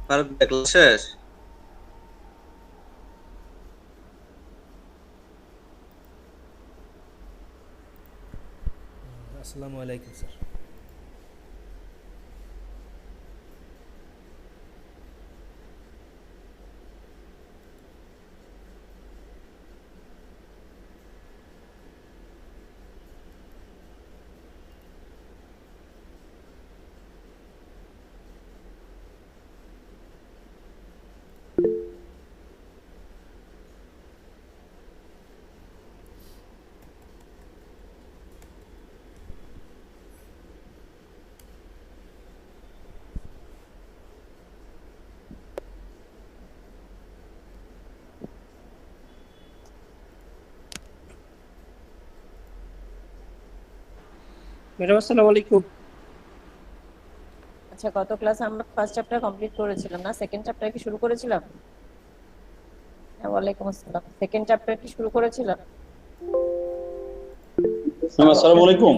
ফারুক ভাই ক্লাস শেষ? আসসালামু আলাইকুম স্যার। ম্যাডাম আসসালামু আলাইকুম। আচ্ছা, গত ক্লাসে আমরা ফার্স্ট চ্যাপ্টার কমপ্লিট করেছিলাম না? সেকেন্ড চ্যাপ্টার কি শুরু করেছিলাম? হ্যাঁ, ওয়ালাইকুম আসসালাম। সেকেন্ড চ্যাপ্টার কি শুরু করেছিলাম? আসসালামু আলাইকুম।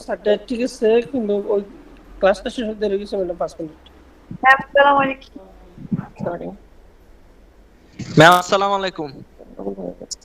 স্যারটা ঠিক আছে, কিন্তু ওই ক্লাসটা শেষ হতে দেরি গেছে ম্যাডাম 5 মিনিট। হ্যাঁ, আসসালামু আলাইকুম। সরি, ম্যাম আসসালামু আলাইকুম। ভুল হয়ে গেছে।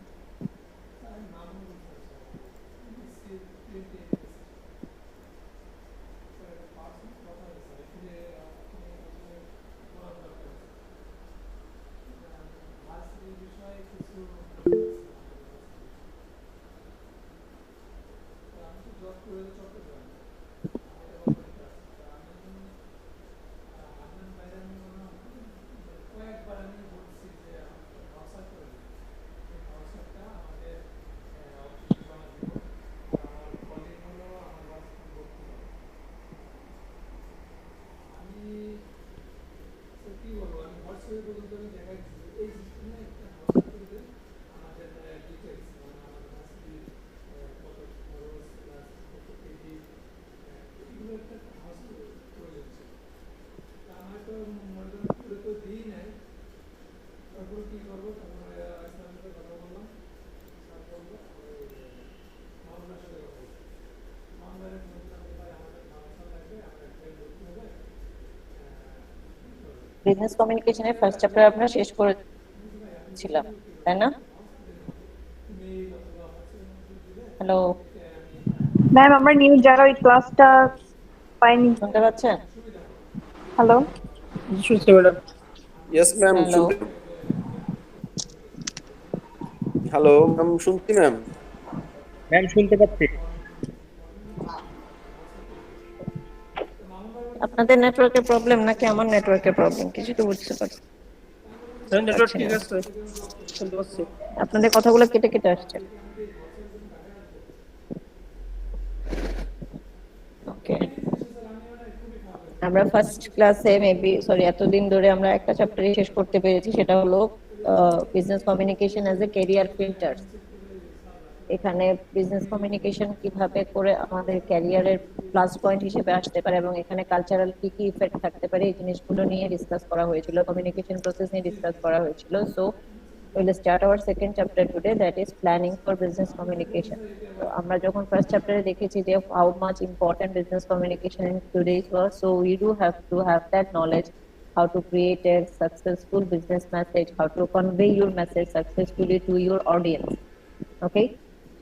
বিজনেস কমিউনিকেশনের ফার্স্ট চ্যাপ্টার আমরা শেষ করেছিলাম, তাই না? হ্যালো, ম্যাম, আমরা নিউ যারা ওই ক্লাসটা পাইনি। শুনতে পাচ্ছেন? হ্যালো, শুনছি madam. Yes ma'am, hello, hello ma'am, শুনছি ম্যাম। ম্যাম শুনতে পাচ্ছি। আপনাদের নেটওয়ার্কের প্রবলেম নাকি আমার নেটওয়ার্কের প্রবলেম, কিছু তো বুঝতে পারছি। নেটওয়ার্ক ঠিক আছে, শুনতে পাচ্ছি। আপনাদের কথাগুলো কেটে কেটে আসছে। ওকে, আমরা ফার্স্ট ক্লাসে এতদিন ধরে আমরা একটা চ্যাপ্টারই শেষ করতে পেরেছি, সেটা হলো business communication as a career filter. এখানে বিজনেস কমিউনিকেশন কিভাবে করে আমাদের ক্যারিয়ারের প্লাস পয়েন্ট হিসেবে আসতে পারে এবং এখানে কালচারাল কি কি ইফেক্ট থাকতে পারে এই জিনিসগুলো নিয়ে ডিসকাস করা হয়েছিল, কমিউনিকেশন প্রসেস নিয়ে ডিসকাস করা হয়েছিল। So we'll start our second chapter today, that is planning for business communication. So আমরা যখন ফার্স্ট চ্যাপ্টারে দেখেছি যে how much important business communication in today's world, so we do have to have that knowledge how to create a successful business message, how to convey your message successfully to your audience. Okay,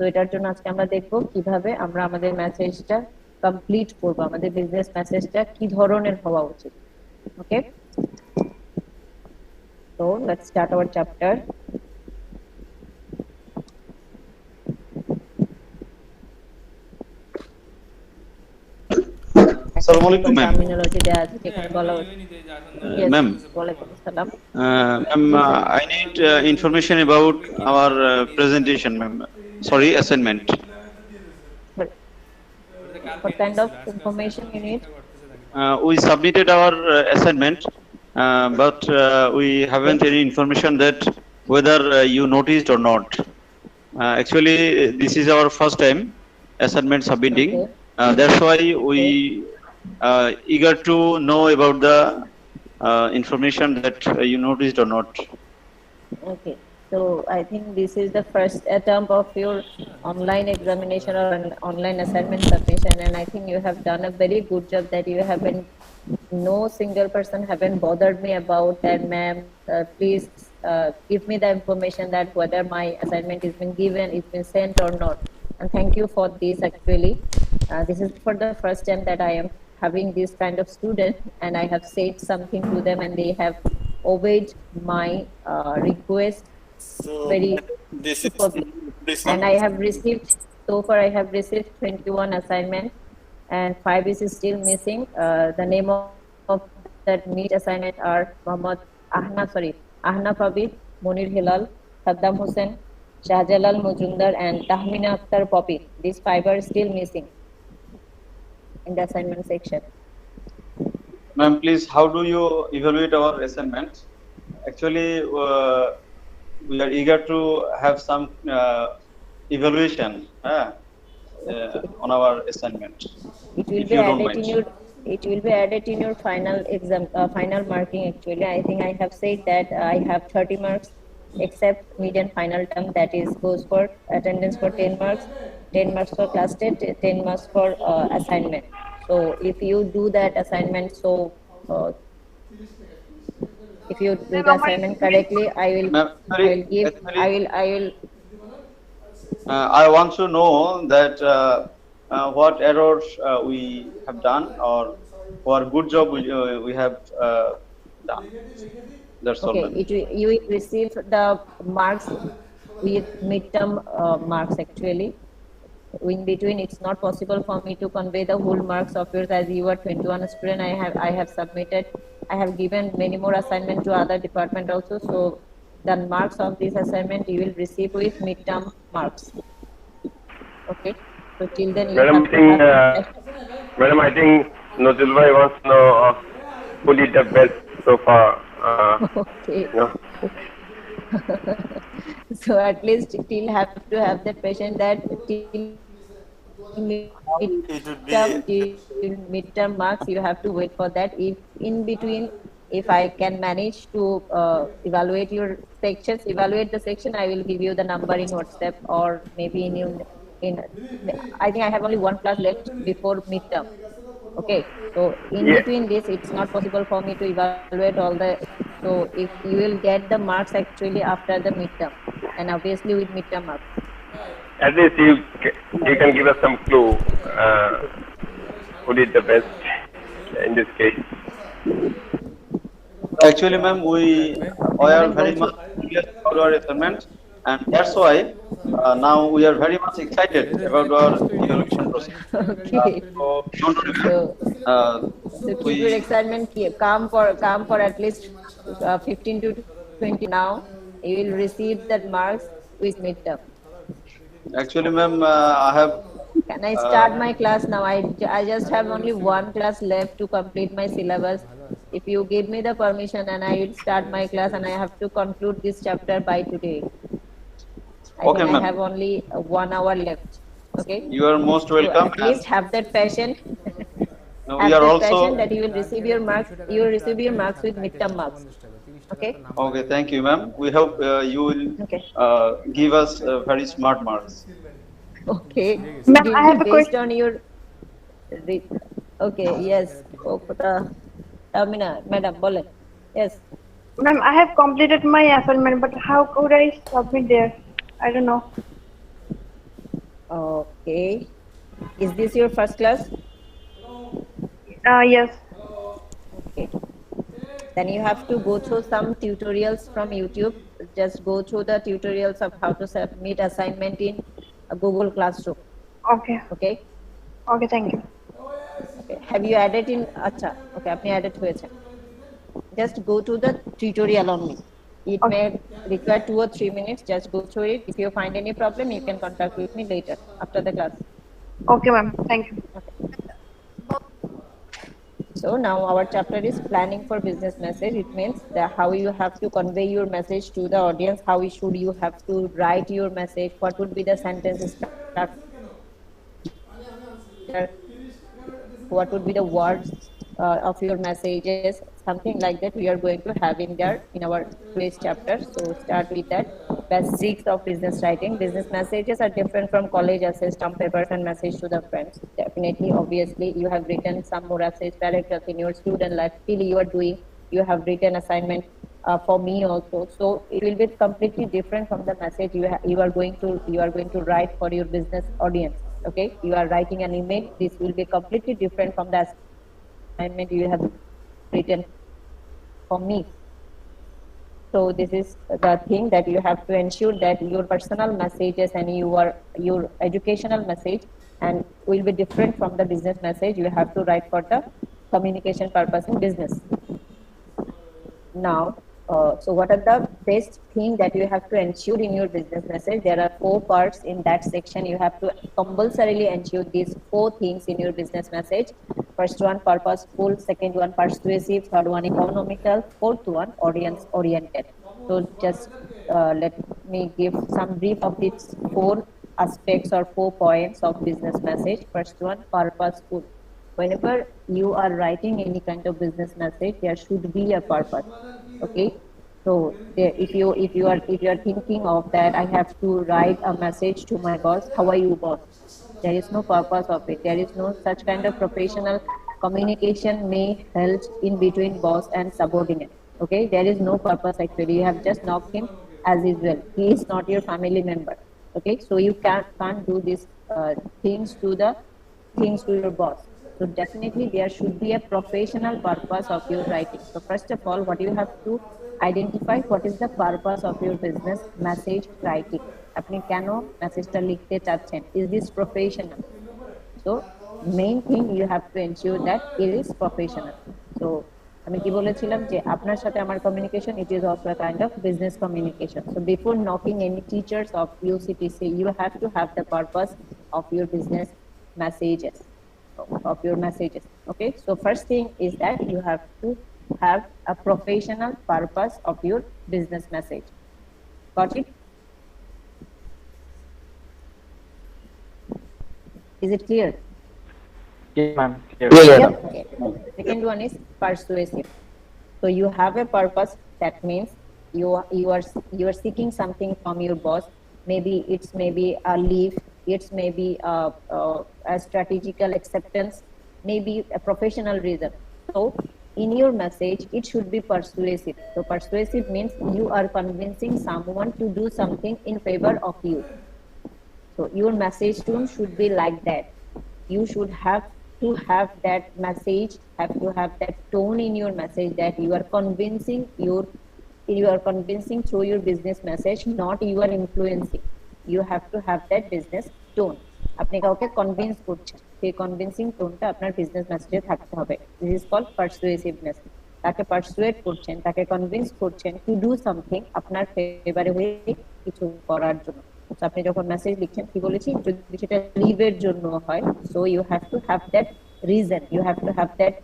তো এটার জন্য আজকে আমরা দেখব কিভাবে আমরা আমাদের মেসেজটা কমপ্লিট করব, আমাদের বিজনেস মেসেজটা কি ধরনের হওয়া উচিত। ওকে, so let's start our chapter. আসসালামু আলাইকুম ম্যাম। টার্মিনোলজি দেয়া আছে যেখানে বলা হচ্ছে। ম্যাম, ওয়ালাইকুম আসসালাম। ma'am, I need information about our presentation, ma'am. Sorry, assignment. What kind of information you need? We submitted our assignment, but we haven't any information that whether you noticed or not. Actually, this is our first time assignment submitting. Okay. That's why we eager to know about the information that you noticed or not. Okay, so I think this is the first attempt of your online examination or an online assignment submission, and I think you have done a very good job that you have been No single person haven't bothered me about that, ma'am. Please give me the information that whether my assignment is been given, it's been sent or not. And thank you for this. Actually, this is for the first time that I am having this kind of student, and I have said something to them, and they have obeyed my request So very this is superbly. this And I have received, so far I have received 21 assignments, and 5 is still missing. The name of that meet assignment are Ahna Pabit, Munir Hilal, Saddam Hussein, Shahjalal Mujumdar, and Tahmina Akhtar Poppy. These 5 are still missing in the assignment section. Ma'am, please, how do you evaluate our assignments? Actually, we are eager to have some evaluation on our assignment. It will If be you don't added in mind. your. It will be added in your final exam, final marking. Actually, I think I have said that I have 30 marks, except mid and final term. That is goes for attendance for 10 marks, 10 marks for class test, 10 marks for assignment. So if you do that assignment, so if you do Ma'am, the our assignment correctly, Ma'am, I will give, actually, I will. I want to know that what errors we have done or what good job we have done. That's all, Okay, ma'am. you will receive the marks with midterm marks actually. In between, it's not possible for me to convey the whole marks of yours as you are 21 student. I have submitted, I have given many more assignment to other department also. So the marks of this assignment you will receive with midterm marks. Okay. So till then you Madam, have I to have think, the best. Madam, I think Nozul bhai wants to know who did the best so far. Okay. You know. So at least still have to have the patient that till it would be midterm marks you have to wait for that. If in between, if I can manage to evaluate your sections, evaluate the section, I will give you the number in WhatsApp or maybe in I think I have only one class left before midterm. Okay, so in Yeah. between this, it's not possible for me to evaluate all the. So if you will get the marks actually after the midterm, and obviously with midterm marks. At least you can give us some clue who did the best in this case. Actually, ma'am, we are very much serious about our assignment, and that's why now we are very much excited about our evaluation process. Okay. So don't worry, ma'am. So, so keep your We excitement calm for at least 15 to 20 now. You will receive that marks with midterm. actually, ma'am, I have Can I start my class now? I just have only one class left to complete my syllabus. If you give me the permission and I will start my class and I have to conclude this chapter by today. I okay, think I have ma'am. only 1 hour left. Okay. You are most So welcome, at and least have that passion. we Have are that passion also that you will receive your marks. You will receive your marks with midterm marks. Okay. okay. Thank you, ma'am. We hope you will Okay. give us very smart marks. Okay. So Ma'am, it I will have be a based question. on your. Okay. Yes. Tamina, madam, bole. Yes. Ma'am, I have completed my assignment, but how could I submit there? I don't know. Okay. Is this your first class? Yes. Okay. Then you have to go through some tutorials from YouTube. Just go through the tutorials of how to submit assignment in Google Classroom. Okay. Okay. Okay, thank you. Okay. Have you added in? Acha. Okay. আপনি added হয়েছে. Just go to the tutorial only. It Okay. may require 2 or 3 minutes. Just go through it. If you find any problem, you can contact with me later after the class. Okay, ma'am. Thank you. So now our chapter is planning for business message. It means that how you have to convey your message to the audience, how should you have to write your message, what would be the sentence structure, what would be the words of your messages, something like that we are going to have in there in our today's chapter. So start with that. basics of business writing. Business messages are different from college essays, stamp papers, and message to the friends. Definitely, obviously, you have written some more essays, paragraphs in your student life. Still, you are doing. You have written assignment for me also. So it will be completely different from the message you are going to write for your business audience. Okay, you are writing an email. This will be completely different from the assignment you have written for me. So this is the thing that you have to ensure that your personal messages and your educational message and will be different from the business message you have to write for the communication purpose in business. Now, so what are the best thing that you have to ensure in your business message? There are 4 parts in that section. You have to compulsorily ensure these 4 things in your business message. First one, purposeful. Second one, persuasive. Third one, economical. Fourth one, audience oriented. So just let me give some brief of these 4 aspects or 4 points of business message. First one, purposeful. Whenever you are writing any kind of business message, there should be a purpose. Okay, so if you are thinking of that, I have to write a message to my boss. How are you, boss? There is no purpose of it. There is no such kind of professional communication may help in between boss and subordinate. Okay, there is no purpose actually. You have just knocked him as usual. He is not your family member. Okay, so you can't do these things to your boss. So definitely there should be a professional purpose of your writing. So first of all, what you have to identify what is the purpose of your business message writing. আপনি কেন মেসেজটা লিখতে চাচ্ছেন? Is this professional? So main thing you have to ensure that it is professional. So আমি কি বলেছিলাম যে আপনার সাথে আমার communication, it is also a kind of business communication. So before knocking any teachers of UCTC, you have to have the purpose of your business messages. Okay, so first thing is that you have to have a professional purpose of your business message. Got it? Is it clear? Yeah, ma'am. Yep. Okay. Second one is persuasive. So you have a purpose. That means you are seeking something from your boss. Maybe it's maybe a leave. It's maybe a strategical acceptance. Maybe a professional reason. So in your message, it should be persuasive. So persuasive means you are convincing someone to do something in favor of you. So your message tone should be like that. You should have to have that message, have to have that tone in your message that you are convincing through your business message, not you are influencing. You have to have that business tone. আপনি কাউকে convince করছেন, সেই convincing টোনটা আপনার business মেসেজে থাকতে হবে। This is called persuasiveness. তাকে persuade করছেন, তাকে কনভিন্স করছেন টু ডু সামথিং, আপনার ফেভারে হয়ে কিছু করার জন্য। আপনি যখন মেসেজ লিখছেন, কি বলেছি, যদি সেটা লিভের জন্য হয়, so you have to have that reason, you have to have that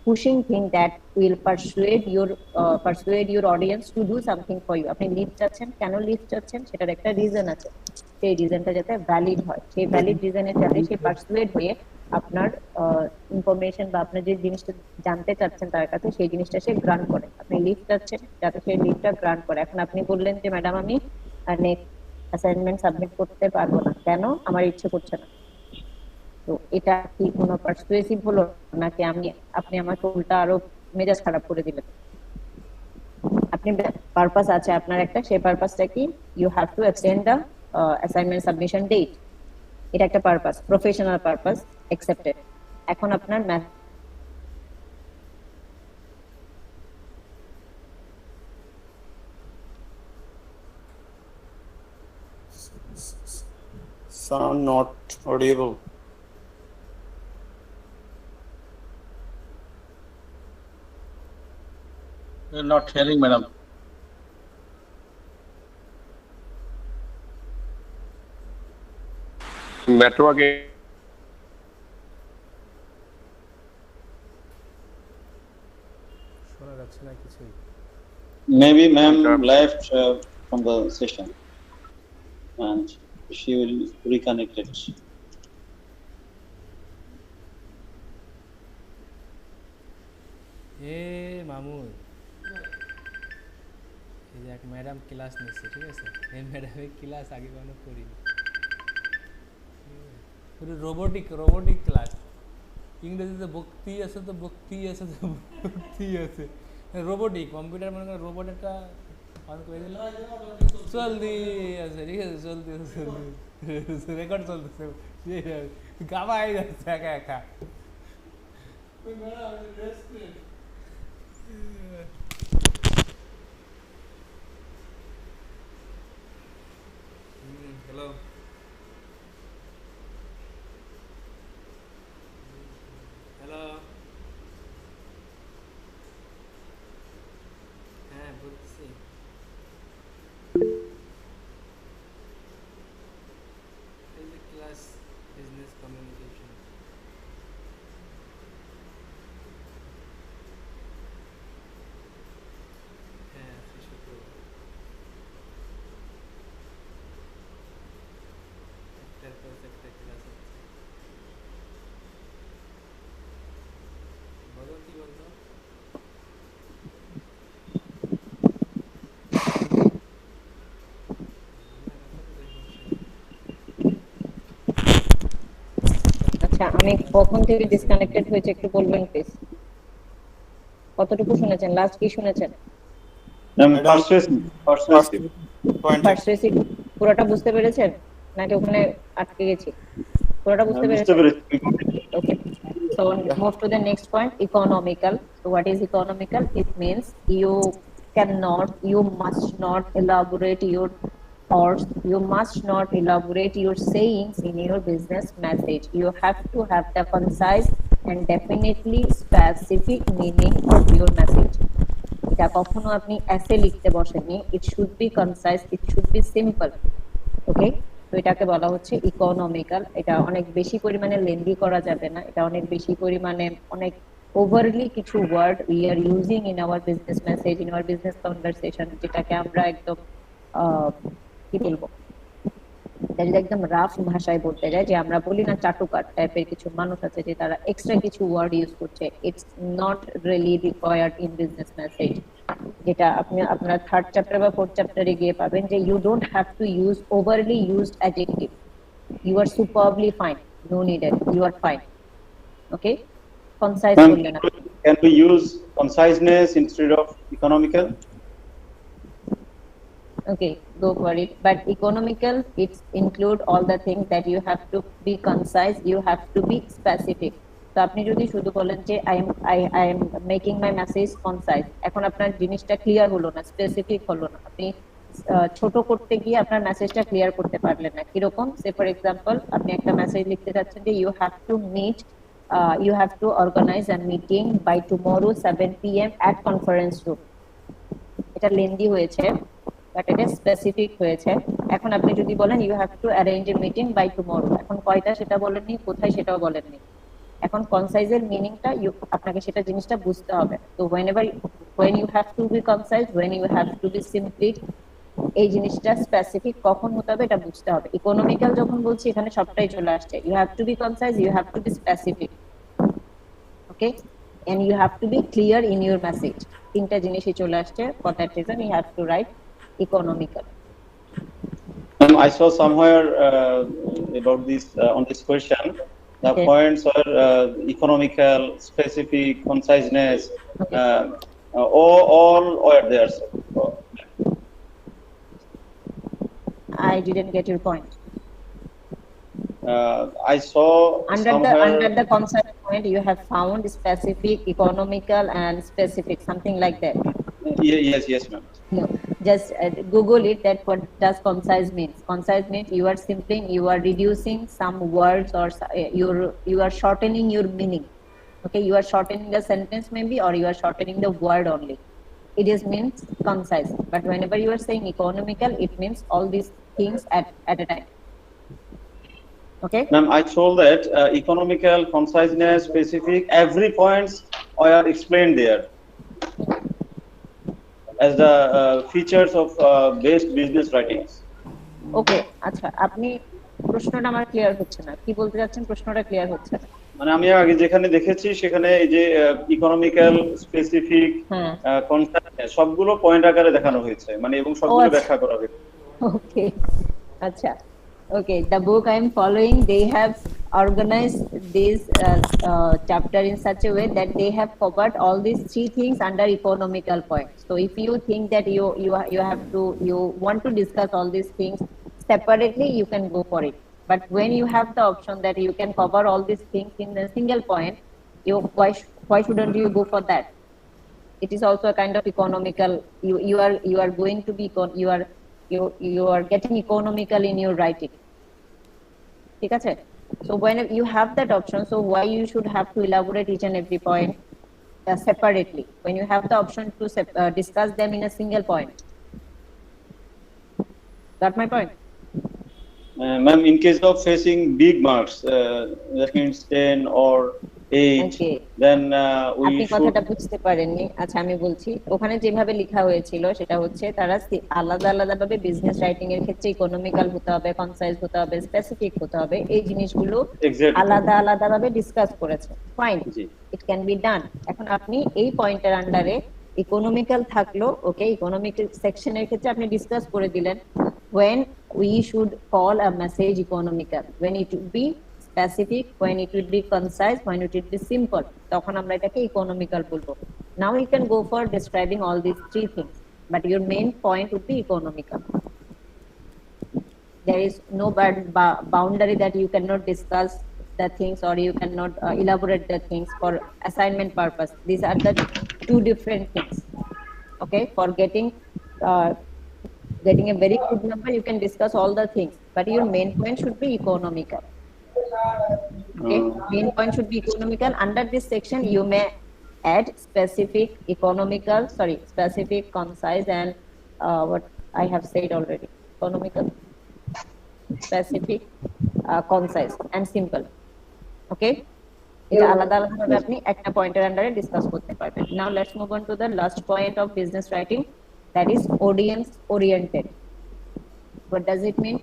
pushing thing that will persuade your audience to do something for you. আপনি লিভ চাচ্ছেন, কেন লিভ চাচ্ছেন সেটার একটা রিজন আছে, সেই রিজনটা যাতে ভ্যালিড হয়, সেই ভ্যালিড রিজনের যাতে সে পারসুয়েড হয়ে আপনার ইনফরমেশন বা আপনার যে জিনিসটা জানতে চাচ্ছেন তার কাছে সেই জিনিসটা সে গ্রান্ট করে। আপনি লিভ চাচ্ছেন যাতে সেই লিভটা গ্রান্ট করে। এখন আপনি বললেন যে ম্যাডাম আমি নেক্সট অ্যাসাইনমেন্ট সাবমিট করতে পারবো না, কেন? আমার ইচ্ছে করছে না। তো এটা কি কোনো পারসুয়েসিভ হলো নাকি আপনি আমাকে উল্টা আরো মেজাজ খারাপ করে দিলেন? আপনি পারপাস আছে আপনার একটা, সেই পারপাসটা কি, you have to extend the assignment submission date. এটা একটা পারপাস, প্রফেশনাল পারপাস, অ্যাকসেপ্টেড। এখন আপনার Sound not audible. We're not hearing, madam. Network. Maybe ma'am left from the session and she will reconnect it. এ মামুন, এই যে এক madam class নিচ্ছে, ঠিক আছে, এই ম্যাডামের ক্লাস আগে কখনো করিনি, পুরো রোবোটিক ক্লাস। ইংরেজিতে ভক্তি আছে তো ভক্তি আছে তো ভক্তি আছে, রোবোটিক কম্পিউটার মনে করেন রোবট একটা অন করে দিল চলতি আছে, ঠিক আছে, চলতি রেকর্ড চলতেছে, গাবাই যাচ্ছে একা একা। হ্যালো, হ্যালো, হ্যাঁ বলছি। ক্লাস বিজনেস কমিউনিকেশন, হ্যাঁ শুক্রবার একটার পর একটা ক্লাস হচ্ছে। বলো কি বলতো? আচ্ছা, আমি কখন থেকে ডিসকানেক্টেড হয়েছে একটু বলবেন প্লিজ? কতটুকু শুনেছেন? লাস্ট কি শুনেছেন? ফার্স্ট রেসিপ পুরোটা বুঝতে পেরেছেন নাকি ওখানে আটকে গেছি? পুরোটা বুঝতে পেরেছেন? ওকে, so move to the next point, economical. So what is economical? It means you must not elaborate you must not elaborate your sayings in your business message. You have to have the concise and definitely specific meaning of your message. এটা কখনো আপনি এসে লিখতে বসেননি, it should be concise, it should be simple. ওকে, তো এটাকে বলা হচ্ছে economical. এটা অনেক বেশি পরিমাণে লেন্দি করা যাবে না, এটা অনেক বেশি পরিমাণে অনেক ওভারলি কিছু word we are using in our business message, in our business conversation, যেটাকে আমরা একদম কি বলবো, একদম রাফ ভাষায় বলতে যাই, যে আমরা বলি না চাটুকার টাইপের কিছু মানুষ আছে যে তারা এক্সট্রা কিছু ওয়ার্ড ইউজ করছে, it's not really required in business message. যেটা আপনি আপনার থার্ড চ্যাপ্টার বা ফোর্থ চ্যাপ্টারে গিয়ে পাবেন যে you don't have to use overly used adjective, you are superbly fine, no needed, you are fine. Okay, concise বললেন না। Can we use conciseness instead of economical? Okay, go for it. But economical, it include all the things that you have to be concise, you have to be specific. তো আপনি যদি শুধু বলেন যে I am making my message concise, এখন আপনার জিনিসটা clear হলো না, স্পেসিফিক হলো না, আপনি ছোট করতে গিয়ে আপনার মেসেজটা ক্লিয়ার করতে পারলেন না। কিরকম? সে ফর এক্সাম্পল, আপনি একটা মেসেজ লিখতে যাচ্ছেন যে you have to organize a meeting by tomorrow 7 PM at conference room. এটা লেন্দি হয়েছে, বাট এটা স্পেসিফিক হয়েছে। এখন আপনি যদি বলেন you have to arrange a meeting by tomorrow, এখন কয়টা সেটা বলেননি, কোথায় সেটাও বলেননি। এখন কনসাইজের মিনিংটা আপনাকে সেটা জিনিসটা বুঝতে হবে। তো when you have to be concise, when you have to be simply, এই জিনিসটা স্পেসিফিক কখন হতে হবে এটা বুঝতে হবে। ইকোনমিক্যাল যখন বলছি এখানে সবটাই চলে আসছে, you have to be concise, you have to be specific, okay, and you have to be clear in your message. তিনটা জিনিসই চলে আসছে, for that reason you have to write economical. I saw somewhere about this on this question, the Okay. points are economical, specific, conciseness, all are there. So, I didn't get your point. I saw Under the concept point you have found specific, economical and specific, something like that. Yes ma'am. No, just Google it, that what does concise means. Concise means you are simply, you are reducing some words, or you are shortening your meaning. Okay, you are shortening the sentence maybe, or you are shortening the word only. It is means concise. But whenever you are saying economical, it means all these things at a time. Okay, Ma'am, I told that economical, conciseness, specific, every points are explained there as the features of best business writings. Okay, আচ্ছা, আপনি প্রশ্নটা আমার clear হচ্ছে না, কি বলতে যাচ্ছেন প্রশ্নটা ক্লিয়ার হচ্ছে না। মানে আমি আগে যেখানে দেখেছি সেখানে এই যে ইকোনমিক্যাল স্পেসিফিক হ্যাঁ কনসেপ্ট সবগুলো পয়েন্ট আকারে দেখানো হয়েছে, মানে এবং সবগুলো আচ্ছা। ব্যাখ্যা করা হয়েছে। Okay. Acha. Okay. The book I am following, they have organized this chapter in such a way that they have covered all these three things under economical point. So if you think that you want to discuss all these things separately, you can go for it. But when you have the option that you can cover all these things in a single point, why shouldn't you go for that? It is also a kind of economical. You are going to be you are getting economical in your writing. ঠিক আছে? So when you have that option, so why you should have to elaborate each and every point separately when you have the option to discuss them in a single point? Got my point? Ma'am, in case of facing big marks, that means 10 or 8, Okay. then we আপনি should কথাটা বুঝতে পারেননি। আচ্ছা আমি বলছি, ওখানে যেভাবে লেখা হয়েছিল সেটা হচ্ছে তারা আলাদা আলাদা ভাবে বিজনেস রাইটিং এর ক্ষেত্রে ইকোনমিক্যাল হতে হবে, কনসাইজ হতে হবে, স্পেসিফিক হতে হবে, এই জিনিসগুলো Exactly. আলাদা আলাদা ভাবে ডিসকাস করেছে। Fine, G. It can be done. এখন আপনি এই পয়েন্টের আন্ডারে ইকোনমিক্যাল থাকলো, ওকে, ইকোনমিক্যাল সেকশনের ক্ষেত্রে আপনি ডিসকাস করে দিলেন when we should call a message economical, when it would be specific, when it would be concise, when it would be simple, তখন আমরা এটাকে ইকোনমিক্যাল বলবো। Now you can go for describing all these three things, but your main point would be economical. There is no boundary that you cannot discuss the things or you cannot elaborate the things for assignment purpose. These are the two different things. Okay, for getting a very good number, you can discuss all the things, but your main point should be economical. Okay, main point should be economical. Under this section, you may add specific, specific, concise, and what I have said already: economical, specific, concise, and simple. Okay, এটা আলাদা আলাদা ভাবে আপনি একটা পয়েন্টের আন্ডারে discuss করতে পারবেন। Now let's move on to the last point of business writing, that is audience oriented. What does it mean?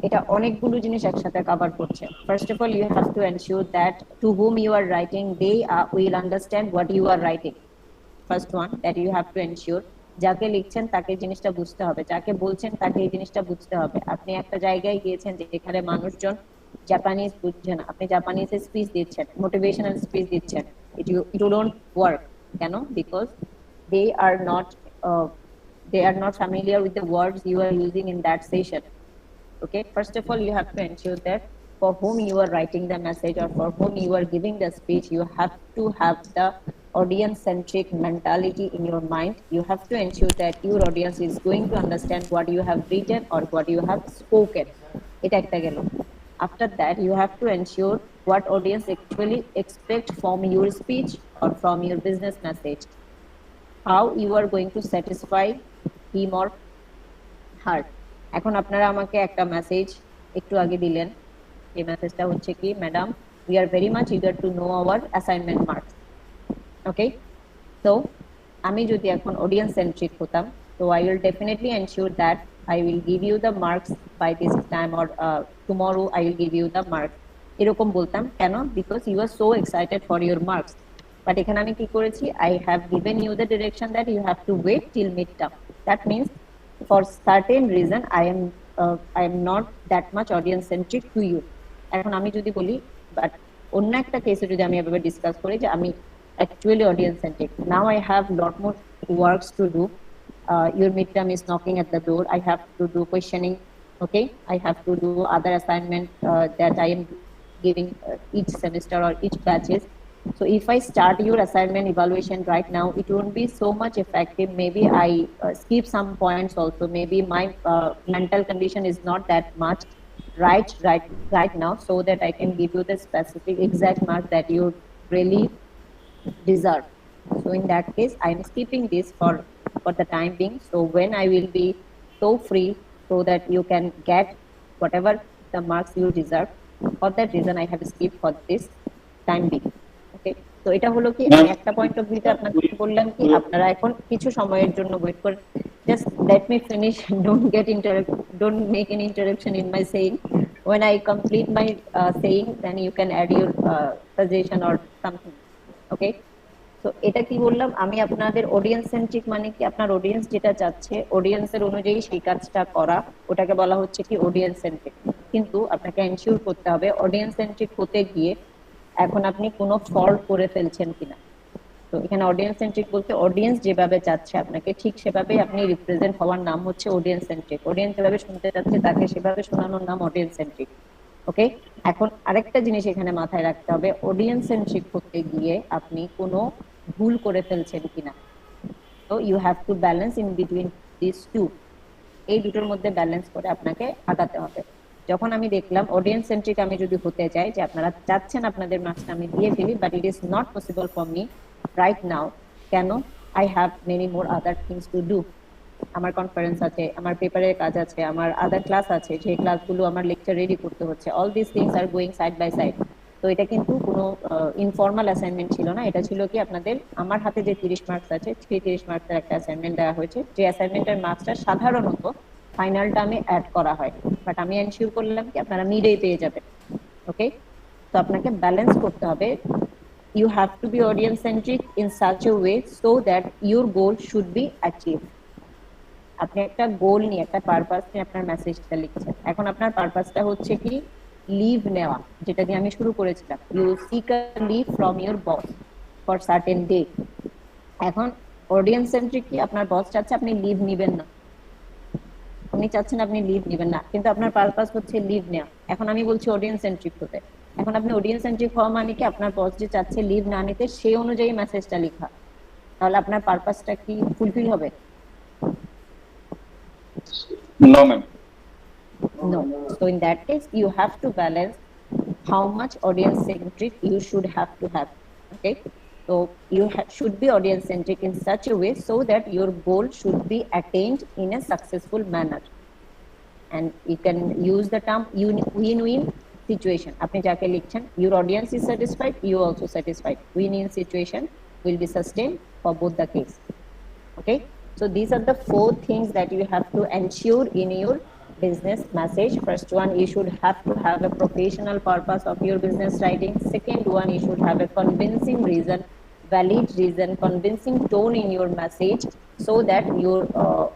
এটা অনেকগুলো জিনিস একসাথে কভার করছে। First of all, you have to ensure that to whom you are writing, they will understand what you are writing. First one, that you have to ensure যাকে লিখছেন তাকে জিনিসটা বুঝতে হবে, যাকে বলছেন তাকে এই জিনিসটা বুঝতে হবে। আপনি একটা জায়গায় গিয়েছেন যেখানে মানুষজন জাপানিজ বুঝছে না, আপনি জাপানিজে স্পিচ দিচ্ছেন, মোটিভেশনাল স্পিচ দিচ্ছেন, it won't work. কেন? Because they are not familiar with the words you are using in that session. Okay, first of all, you have to ensure that for whom you are writing the message or for whom you are giving the speech, you have to have the audience centric mentality in your mind. You have to ensure that your audience is going to understand what you have written or what you have spoken. Eta ekta gelo. After that, you have to ensure what audience actually expect from your speech or from your business message. How you are going to satisfy him or her. এখন আপনারা আমাকে একটা message একটু আগে দিলেন, এই মেসেজটা হচ্ছে কি, madam, we are very much eager to know our assignment marks. Okay, তো আমি যদি এখন অডিয়েন্স সেন্ট্রিক হতাম, তো I will definitely ensure that I will give you the marks by this time or tomorrow I will give you the marks, এরকম বলতাম। কেন? Because you are so excited for your marks. But এখানে আমি কি করেছি, I have given you the direction that you have to wait till mid term. That means for certain reason I am not that much audience centric to you. এখন আমি যদি বলি, but অন্য একটা কেসে যদি আমি এভাবে ডিসকাস করি যে আমি actually audience centric, now I have lot more works to do. Your midterm is knocking at the door, I have to do questioning, okay, I have to do other assignment that I am giving each semester or each batches. So if I start your assignment evaluation right now, it won't be so much effective. Maybe I skip some points also. Maybe my mental condition is not that much right now, so that I can give you the specific exact mark that you really deserve. So in that case, I am skipping this for the time being. So when I will be so free, so that you can get whatever the marks you deserve, for that reason I have skipped for this time being. তো এটা হলো কি, আমি একটা point of ভিউতে আপনাকে বললাম কি আপনারা এখন কিছু সময়ের জন্য ওয়েট করে, just let me finish, don't make any interruption in my saying. when I complete my saying, then you can add your suggestion or something. Okay, তো এটা কি বললাম আমি আপনাদের অডিয়েন্স সেন্ট্রিক মানে কি আপনার অডিয়েন্স যেটা চাচ্ছে অডিয়েন্সের অনুযায়ী সেই কাজটা করা, ওটাকে বলা হচ্ছে কি অডিয়েন্স সেন্ট্রিক। কিন্তু আপনাকে এনশিওর করতে হবে অডিয়েন্স সেন্ট্রিক হতে গিয়ে এখন আপনি কোনো ফল্ট করে ফেলছেন কিনা। তো এখানে অডিয়েন্স সেন্ট্রিক বলতে অডিয়েন্স যেভাবে চাচ্ছে আপনাকে ঠিক সেভাবেই আপনি রিপ্রেজেন্ট হওয়ার নাম হচ্ছে অডিয়েন্স সেন্ট্রিক। অডিয়েন্স যেভাবে শুনতে চাচ্ছে তাকে সেভাবে শোনানোর নাম অডিয়েন্স সেন্ট্রিক। ওকে, এখন আরেকটা জিনিস এখানে মাথায় রাখতে হবে, অডিয়েন্স সেন্ট্রিক করতে গিয়ে আপনি কোনো ভুল করে ফেলছেন কিনা। তো you have to balance in between this two, এই দুটোর মধ্যে ব্যালেন্স করে আপনাকে আগাতে হবে। যখন আমি দেখলাম অডিয়েন্স সেন্ট্রিক আমি যদি হতে চাই যে আপনারা চাচ্ছেন আপনাদের মার্কসটা আমি দিয়ে ফেলি, but it is not possible for me right now. কেন? I have many more other things to do. আমার কনফারেন্স আছে, আমার পেপারের কাজ আছে, আমার আদার ক্লাস আছে, সেই ক্লাসগুলো আমার লেকচার রেডি করতে হচ্ছে, all this things are going side by side. তো এটা কিন্তু কোনো ইনফর্মাল অ্যাসাইনমেন্ট ছিল না, এটা ছিল কি আপনাদের আমার হাতে যে 30 মার্কস আছে সেই 30 মার্কসের একটা অ্যাসাইনমেন্ট দেওয়া হয়েছে, যে অ্যাসাইনমেন্টের মার্কসটা সাধারণত ফাইনাল টার্মে অ্যাড করা হয়, বাট আমি এনশিওর করলাম কি আপনারা মিডেই পেয়ে যাবেন। ওকে, তো আপনাকে ব্যালেন্স করতে হবে। You have to be audience centric in such a way so that your goal should be achieved. আপনি একটা গোল নিয়ে একটা পারপাস নিয়ে আপনার মেসেজটা লিখছেন। এখন আপনার পারপাসটা হচ্ছে কি লিভ নেওয়া, যেটা দিয়ে আমি শুরু করেছিলাম, you seek a leave from your boss for certain day. এখন অডিয়েন্স সেন্ট্রিক কি আপনার বস চাচ্ছে আপনি লিভ নিবেন না, আপনি চাচ্ছেন আপনি লিভ নেবেন না, কিন্তু আপনার পারপাস হচ্ছে লিভ নেওয়া। এখন আমি বলছি অডিয়েন্স সেন্ট্রিক হতে, এখন আপনি অডিয়েন্স সেন্ট্রিক হওয়া মানে কি আপনার বস যে চাচ্ছে লিভ না নিতে সেই অনুযায়ী মেসেজটা লেখা, তাহলে আপনার পারপাসটা কি ফুলফিল হবে? No, ma'am. No. So in that case you have to balance how much audience centric you should have to have. Okay, so you should be audience centric in such a way so that your goal should be attained in a successful manner, and you can use the term win-win situation. আপনি যাকে লিখছেন your audience is satisfied, you also satisfied, win-win situation will be sustained for both the case. Okay, so these are the 4 things that you have to ensure in your business message. First one, you should have to have a professional purpose of your business writing. Second one, you should have a convincing reason, valid reason, convincing tone in your message so that your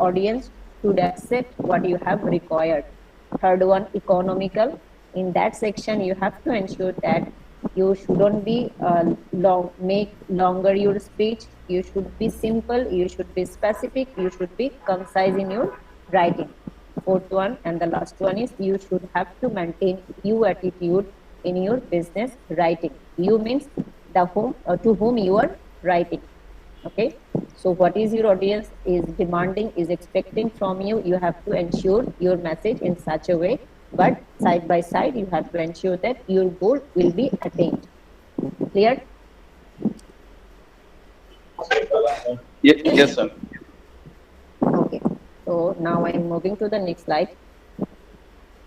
audience should accept what you have required. Third one, economical. In that section you have to ensure that you shouldn't be make longer your speech, you should be simple, you should be specific, you should be concise in your writing. Fourth one and the last one is you should have to maintain you attitude in your business writing. You means the whom to whom you are writing. Okay, so what is your audience is demanding, is expecting from you, you have to ensure your message in such a way, but side by side you have to ensure that your goal will be attained. Clear? Yes, sir. Okay, so now I am moving to the next slide,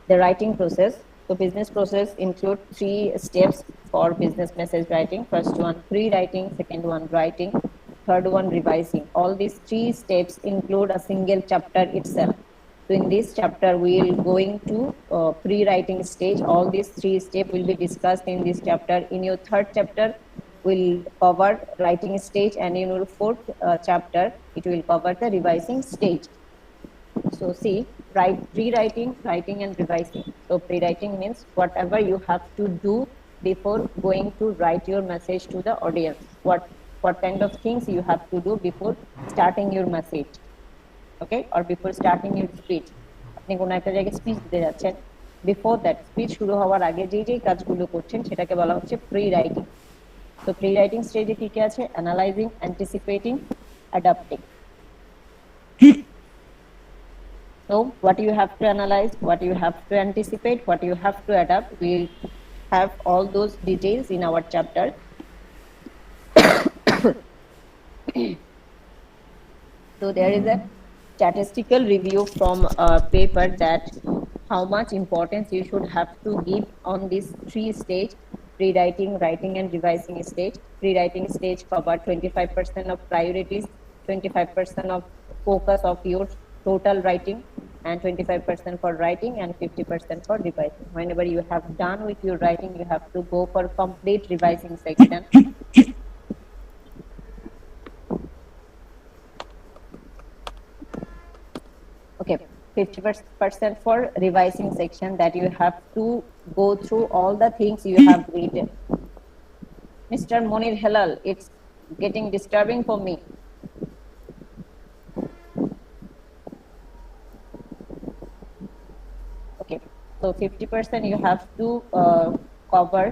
the writing process. So business process include 3 steps for business message writing. First one pre-writing, second one writing, third one revising. All these 3 steps include a single chapter itself. So in this chapter we will going to pre-writing stage. All these 3 steps will be discussed in this chapter. In your third chapter will cover writing stage, and in your fourth chapter it will cover the revising stage. So see, pre-writing, writing and revising. So pre-writing means whatever you have to do before going to write your message to the audience. What kind of things you have to do before starting your message, okay, or before starting your speech. আপনি কোন একটা জায়গায় speech দিতে যাচ্ছেন, before that speech শুরু হওয়ার আগে যেই কাজগুলো করছেন সেটাকে বলা হচ্ছে প্রি রাইটিং। তো প্রি রাইটিং স্টেজে কি কি আছে? Analysing, anticipating, adapting. So what you have to analyze, what you have to anticipate, what you have to adapt, we'll have all those details in our chapter. So there is a statistical review from a paper that how much importance you should have to give on this 3 stage, pre-writing, writing and revising stage. Pre-writing stage cover 25% of priorities, 25% of focus of your total writing. and 25% for writing and 50% for revising. Whenever you have done with your writing, you have to go for complete revising section. Okay, 50% for revising section, that you have to go through all the things you have written. Mr. Monir Helal, it's getting disturbing for me. Okay, so 50% you have to cover,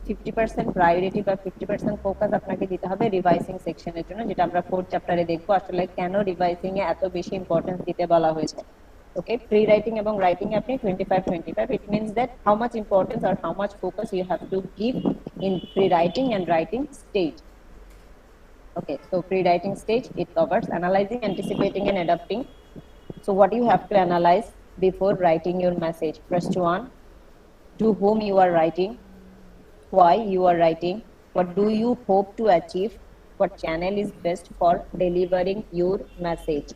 50% priority বা 50% focus আপনাকে দিতে হবে রিভাইসিং সেকশনের জন্য, যেটা আমরা 4th চ্যাপ্টারে দেখবো আসলে কেন রিভাইসিং এ এত বেশি ইম্পর্টেন্স দিতে বলা হয়েছে। Okay, pre-writing এবং writing আপনি 25-25, it means that how much importance or how much focus you have to give in pre-writing and writing stage. Okay, so pre-writing stage, it covers analyzing, anticipating and adapting. So what you have to analyze before writing your message? First one, to whom you are writing, why you are writing, what do you hope to achieve, what channel is best for delivering your message.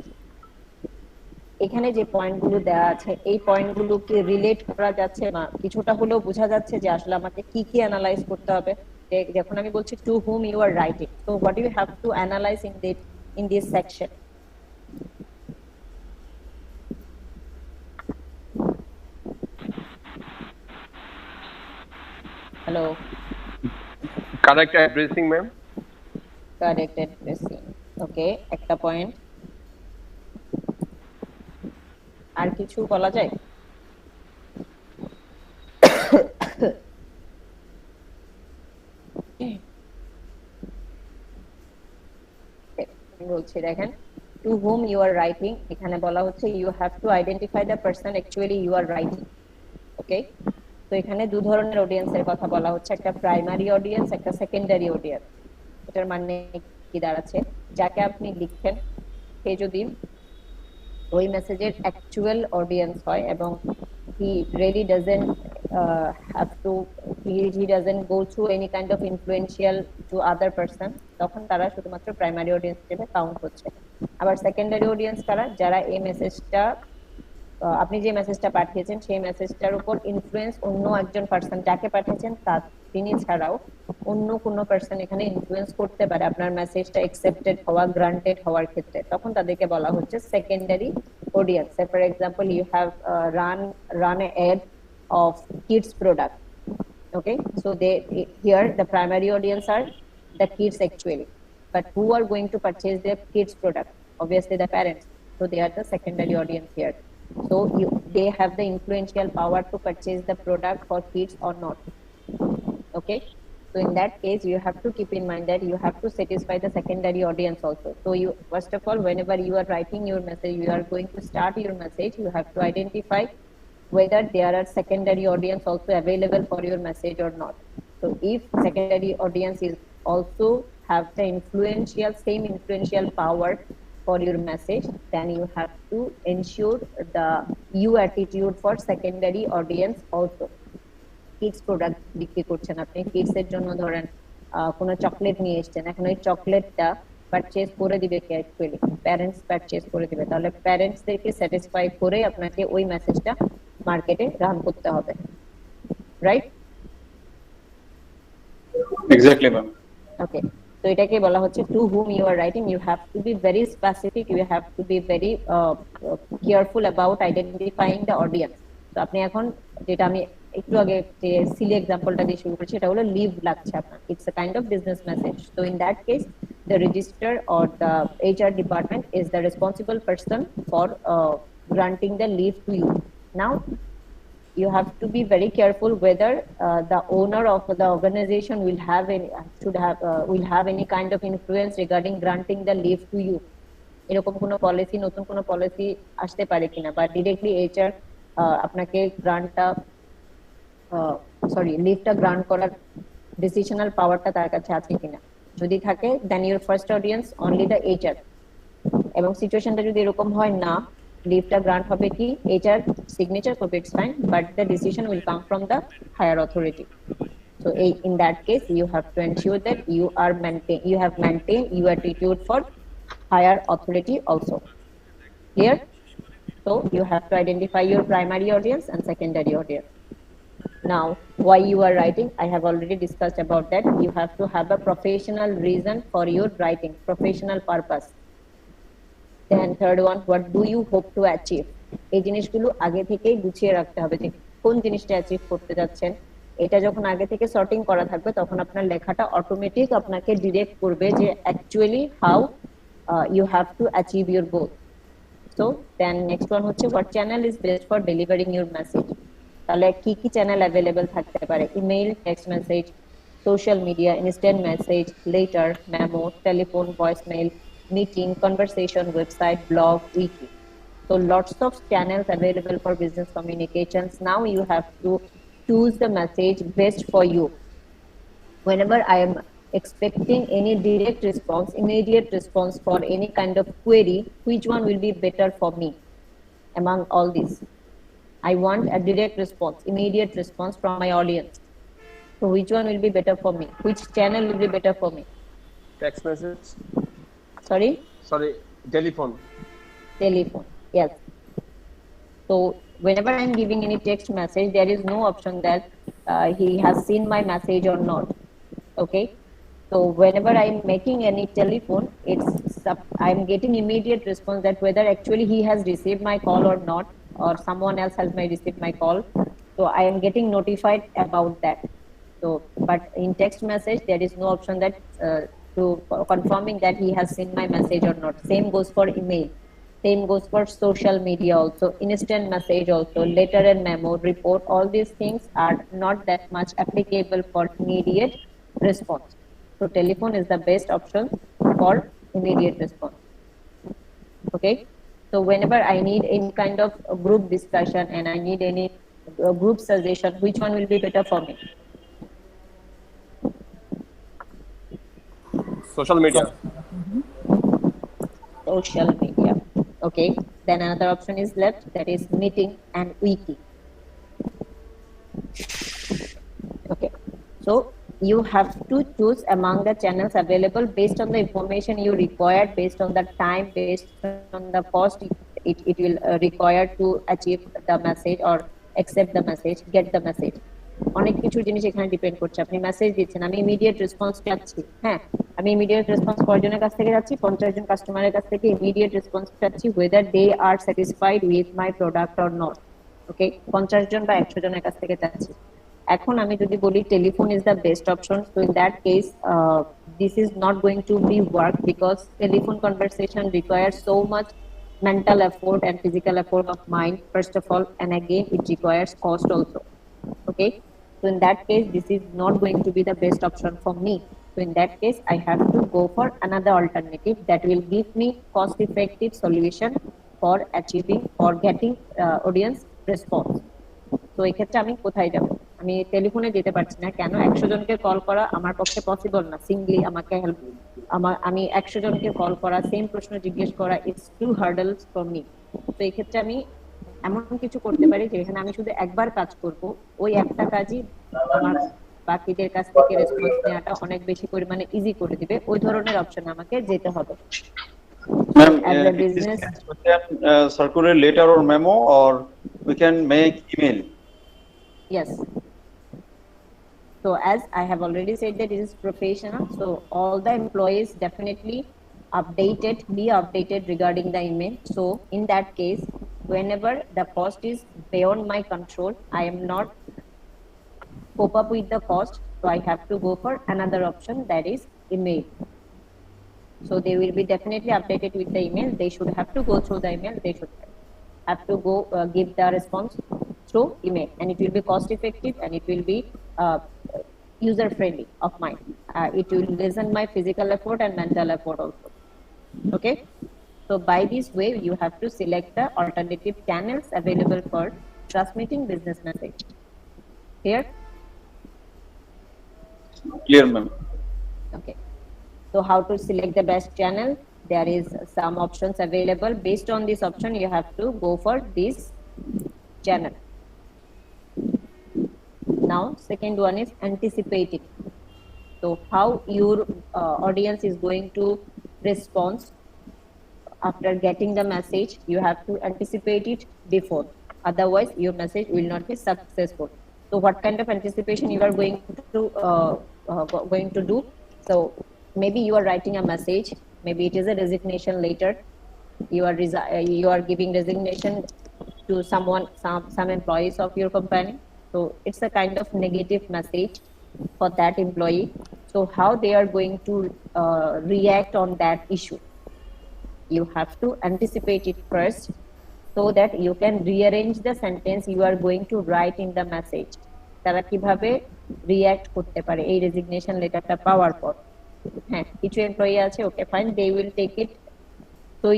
এখানে যে পয়েন্টগুলো দেওয়া আছে এই পয়েন্টগুলোকে relate করা যাচ্ছে না, কিছুটা হলেও বোঝা যাচ্ছে যে আসলে আমাকে কি কি অ্যানালাইজ করতে হবে। যখন আমি বলছি to whom you are writing, so what you have to analyse in this section? Hello, Correct addressing, ma'am. correct addressing. Okay, একটা পয়েন্ট। আর কিছু বলা যায়? বলছি দেখেন, to whom you are writing, এখানে বলা হচ্ছে you have to identify the person actually you are writing. Okay, তো এখানে দু ধরনের অডিয়েন্সের কথা বলা হচ্ছে, একটা প্রাইমারি অডিয়েন্স, একটা সেকেন্ডারি অডিয়েন্স। এটার মানে কি দাঁড়াচ্ছে, যাকে আপনি লিখছেন সে যদি ওই মেসেজের অ্যাকচুয়াল অডিয়েন্স হয় এবং he really doesn't have to he doesn't go through any kind of influential to other person, তখন তারা শুধুমাত্র প্রাইমারি অডিয়েন্স হিসেবে কাউন্ট হচ্ছে। আবার সেকেন্ডারি অডিয়েন্স কারা, যারা এই মেসেজটা আপনি যে মেসেজটা পাঠিয়েছেন সেই মেসেজটার উপর ইনফ্লুয়েন্স অন্য একজন পার্সন যাকে পাঠিয়েছেন তার, তিনি ছাড়াও অন্য কোনো পার্সন এখানে ইনফ্লুয়েন্স করতে পারে আপনার মেসেজটা অ্যাকসেপ্টেড হওয়া, গ্রান্টেড হওয়ার ক্ষেত্রে, তখন তাদেরকে বলা হচ্ছে secondary audience. For example, you have run an ad of kids product. Okay, so here the primary audience are the kids actually, but who are going to purchase their kids product? Obviously the parents, so they are the secondary audience here. So they have the influential power to purchase the product for kids or not. Okay, so in that case you have to keep in mind that you have to satisfy the secondary audience also. So you, first of all, whenever you are writing your message, you are going to start your message, you have to identify whether there are secondary audience also available for your message or not. So if secondary audience is also have the same influential power for your message, then you have to ensure the you attitude for secondary audience also. Kids product বিক্রি করছেন আপনি, kids এর জন্য ধরেন কোনো chocolate নিয়ে এসেছেন, এখন ওই চকলেটটা পারচেজ করে দিবে কে? অ্যাকচুয়ালি প্যারেন্টস পারচেজ করে দিবে, তাহলে প্যারেন্টসদেরকে স্যাটিসফাই করে আপনাকে ওই মেসেজটা মার্কেটে রান করতে হবে, রাইট? Exactly, ma'am. ওকে, তো এটাকে বলা হচ্ছে to whom you are writing. You have to be very specific, you have to be very careful about identifying the audience. তো আপনি এখন, যেটা আমি একটু আগে যে সিলি এক্সাম্পলটা দিয়ে শুরু করেছি, এটা হলো লিভ লাগছে আপনার, it's a kind of business message. So in that case the register or the HR department is the responsible person for granting the leave to you. Now you have to be very careful whether the owner of the organization will have any kind of influence regarding granting the leave to you. এরকম কোনো policy, নতুন কোনো policy আসতে পারে কিনা, বা directly HR আপনাকে লিভটা grant করার ডিসিশনাল পাওয়ারটা তার কাছে আছে কিনা। যদি থাকে, then your first audience only the HR। এবং সিচুয়েশনটা যদি এরকম হয় না, লিভটা গ্রান্ট হবে কি HR সিগনেচার করবে, it's fine, but the decision will come from the higher authority. So in that case, you have to ensure that you have maintained your attitude for higher authority also. Clear? So you have to identify your primary audience and secondary audience. Now, why you are writing, I have already discussed about that. You have to have a professional reason for your writing, professional purpose. Then third one, what do you hope to achieve? এই জিনিসগুলো আগে থেকেই গুছিয়ে রাখতে হবে যে কোন জিনিসটা অ্যাচিভ করতে যাচ্ছেন। এটা যখন আগে থেকে সর্টিং করা থাকবে তখন আপনার লেখাটা অটোমেটিক আপনাকে ডিরেক্ট করবে যে actually how you have to achieve your goal. So then next one হচ্ছে what channel is best for delivering your message. তাহলে কি কি চ্যানেল অ্যাভেলেবল থাকতে পারে? Email, text message, social media, instant message, letter, memo, telephone, voicemail, meeting, conversation, website, blog, wiki. So lots of channels available for business communications. Now you have to choose the message best for you. Whenever I am expecting any direct response, immediate response for any kind of query, which one will be better for me among all these? I want a direct response, immediate response from my audience. So which one will be better for me? Which channel will be better for me? Text message. Sorry, Telephone. Yes. So whenever I'm giving any text message, there is no option that he has seen my message or not. Okay. So whenever I'm making any telephone, I'm getting immediate response that whether actually he has received my call or not, or someone else has received my call. So I am getting notified about that. So, but in text message, there is no option that to confirming that he has seen my message or not. Same goes for email. Same goes for social media also, instant message also, letter and memo, report. All these things are not that much applicable for immediate response. So telephone is the best option for immediate response. Okay. So whenever I need any kind of group discussion and I need any group suggestion, which one will be better for me? Social media. Social media. Okay. Then another option is left, that is meeting and wiki. Okay. So you have to choose among the channels available based on the information you require, based on the time, based on the cost it will require to achieve the message or accept the message, get the message. অনেক কিছু জিনিস এখানে depend করছে। আপনি message দিচ্ছেন, আমি immediate response চাচ্ছি, হ্যাঁ আমি ইমিডিয়েট রেসপন্স কয়জনের কাছ থেকে যাচ্ছি? 50 জন কাস্টমারের কাছ থেকে ইমিডিয়েট রেসপন্স চাচ্ছি, whether they are satisfied with my product or not. ওকে, 50 জন বা 100 জনের কাছ থেকে চাচ্ছি। এখন আমি যদি বলি telephone is the best option, so in that case this is not going to be work because telephone conversation requires so much mental effort and physical effort of mind first of all, and again it requires cost also. Okay, so in that case this is not going to be the best option for me. So in that case I have to go for another alternative that will give me cost effective solution for achieving or getting audience response. তো এই ক্ষেত্রে আমি কোথায় যাব? আমি টেলিফোনে যেতে পারছি না, কেন? 100 জনকে কল করা আমার পক্ষে পসিবল না, সিঙ্গলি আমাকে হেল্প আমি 100 জনকে কল করা, সেম প্রশ্ন জিজ্ঞেস করা, it's two hurdles for me. তো এই ক্ষেত্রে আমি এমন কিছু করতে পারি যেখানে আমি শুধু একবার কাজ করব, ওই একটা কাজই আমার বাকিদের কাছ থেকে রেসপন্স নেওয়াটা অনেক বেশি পরিমাণে ইজি করে দিবে। ওই ধরনের অপশন আমাকে যেতে হবে। Ma'am, As a in this business, case, we can circulate letter or memo, or we can make email. yes. So as I have already said that it is professional, so all the employees definitely be updated regarding the email. So in that case, whenever the cost is beyond my control, I am not cope up with the cost, so I have to go for another option, that is email. So they will be definitely updated with the email. They should have to go through the email. They should have to go give the response through email, and it will be cost effective and it will be user friendly of mine. It will lessen my physical effort and mental effort also. Okay, so by this way you have to select the alternative channels available for transmitting business message. Here? Clear, ma'am. Okay, so how to select the best channel? There is some options available. Based on this option you have to go for this channel. Now second one is anticipating. So how your audience is going to respond after getting the message, you have to anticipate it before. Otherwise, your message will not be successful. So, what kind of anticipation you are going to do? So, maybe you are writing a message. Maybe it is a resignation letter. You are giving resignation to some employees of your company. So it's a kind of negative message for that employee. So how they are going to react on that issue? You have to anticipate it first, so that you can rearrange the sentence you are going to write in the message. তারা কিভাবে react করতে পারে এই resignation লেটারটা পাওয়ার পর। হ্যাঁ, কিছু employee আছে, okay fine, they will take it so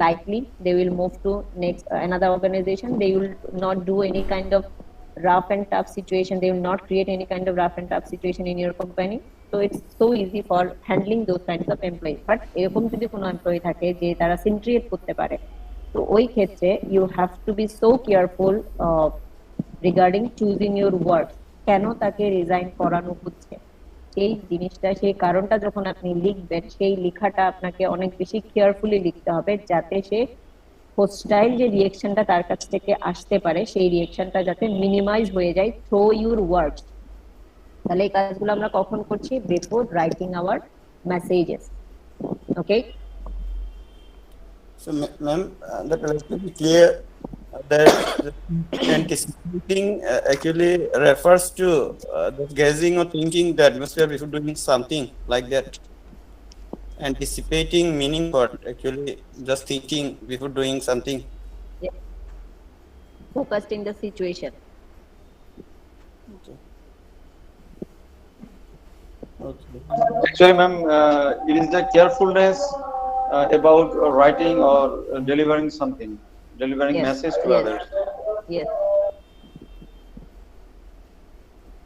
likely they will move to next another organization. They will not do any kind of rough and tough situation. They will not create any kind of rough and tough situation in your company. So it's so easy for handling those kinds of employees. But এরকম যদি কোনো employee থাকে যে তারা scene create করতে পারে, তো ওই ক্ষেত্রে you have to be so careful regarding choosing your words. কেন তাকে রিজাইন করানো হচ্ছে সেই জিনিসটা, সেই কারণটা যখন আপনি লিখবেন, সেই লেখাটা আপনাকে অনেক বেশি কেয়ারফুলি লিখতে হবে, যাতে সে হোস্টাইল যে রিঅ্যাকশনটা তার কাছ থেকে আসতে পারে সেই রিঅ্যাকশনটা যাতে মিনিমাইজ হয়ে যায় থ্রু ইউর ওয়ার্ডস। তাহলে এই কাজগুলো আমরা কখন করছি? Before writing our messages. Okay, So, ma'am, that let me be clear that anticipating actually refers to the gazing or thinking the atmosphere before doing something like that. Anticipating meaning what? Actually, just thinking before doing something. yeah. Focused in the situation. Okay. Okay. Actually, ma'am, it is the carefulness about writing or delivering something, delivering Yes, message to yes. others. Yes.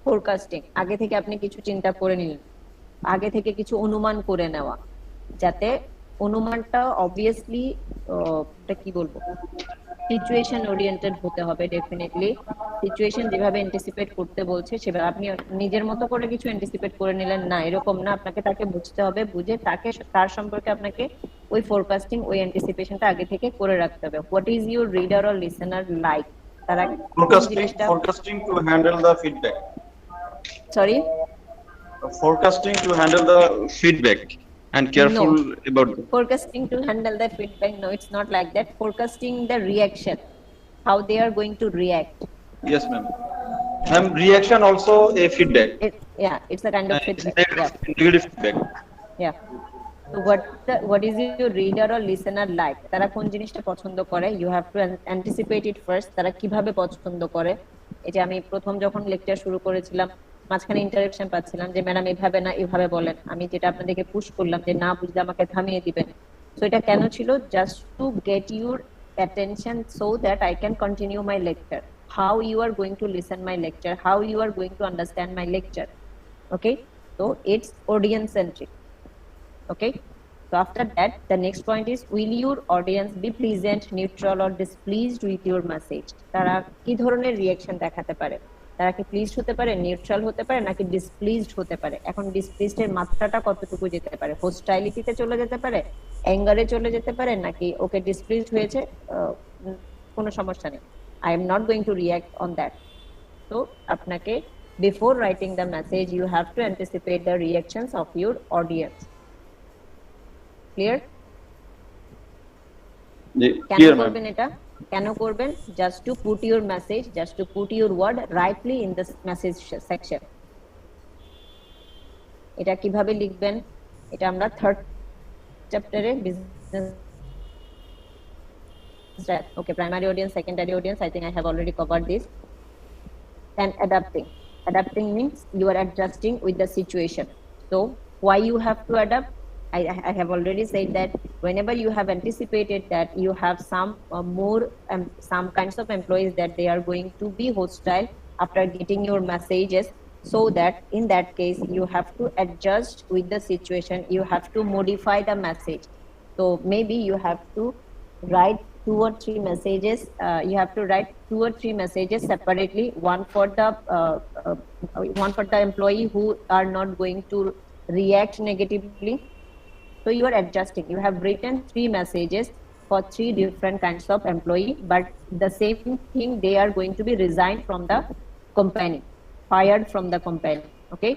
Forecasting, আগে থেকে আপনি কিছু চিন্তা করে নিলেন, আগে থেকে কিছু অনুমান করে নেওয়া, যাতে অনুমানটা অবভিয়াসলি এটা কি বলবো, সিচুয়েশন ওরিয়েন্টেড হতে হবে। ডেফিনেটলি সিচুয়েশন যেভাবে অ্যান্টিসিপেট করতে বলছে সেভাবে আপনি নিজের মতো করে কিছু অ্যান্টিসিপেট করে নিলেন না, এরকম না। আপনাকে তাকে বুঝতে হবে, বুঝে তার সম্পর্কে আপনাকে ওই ফোরকাস্টিং, ওই অ্যান্টিসিপেশনটা আগে থেকে করে রাখতে হবে। What is your reader or listener like, তারা Forecasting to handle the feedback. Sorry, Forecasting to handle the feedback and careful about it. Forecasting to handle the feedback, no, it's not like that. Forecasting the reaction, how they are going to react. Yes, ma'am. Reaction also a feedback. Yeah, it's a kind of feedback. Negative feedback. Yeah. So what is your reader or listener like? তারা কোন জিনিসটা পছন্দ করে, you have to anticipate it first. তারা কিভাবে পছন্দ করে, এটা আমি প্রথম যখন লেকচার শুরু করেছিলাম মাঝখানে ইন্টারাকশন পাচ্ছিলাম যে ম্যাডাম এভাবে না এভাবে বলেন, আমি যেটা আপনাদেরকে পুশ করলাম যে না বুঝলে আমাকে থামিয়ে দিবেন। সো এটা কেন ছিল? Just to get your attention so that I can continue my lecture, how you are going to listen my lecture, how you are going to understand my lecture. Okay, so it's audience centric. Okay, so after that the next point is, will your audience be pleasant, neutral or displeased with your message? তারা কি ধরনের reaction দেখাতে পারে? তারা কি pleased হতে পারে, neutral হতে পারে, নাকি ডিসপ্লিজড হতে পারে? এখন ডিসপ্লিজড এর মাত্রাটা কতটুকু যেতে পারে? হোস্টাইলিটিতে চলে যেতে পারে, অ্যাঙ্গারে চলে যেতে পারে, নাকি ওকে ডিসপ্লিজড হয়েছে, কোনো সমস্যা নেই, I am not going to react on that. So আপনাকে before writing the message you have to anticipate the reactions of your audience. Clear? কেন করবেন এটা? কেন করবেন? Just to put your message, just to put your word rightly in the message section. এটা কিভাবে লিখবেন? এটা আমরা থার্ড চ্যাপ্টারে business, okay, primary audience, secondary audience, I think I have already covered this. And adapting means you are adjusting with the situation. So why you have to adapt? I have already said that whenever you have anticipated that you have some kinds of employees that they are going to be hostile after getting your messages, so that in that case you have to adjust with the situation, you have to modify the message. So maybe you have to write 2 or 3 messages, you have to write 2 or 3 messages separately, one for the employee who are not going to react negatively, So you are adjusting. You have written 3 messages for 3 different kinds of employee, but the same thing, they are going to be resigned from the company, fired from the company. Okay,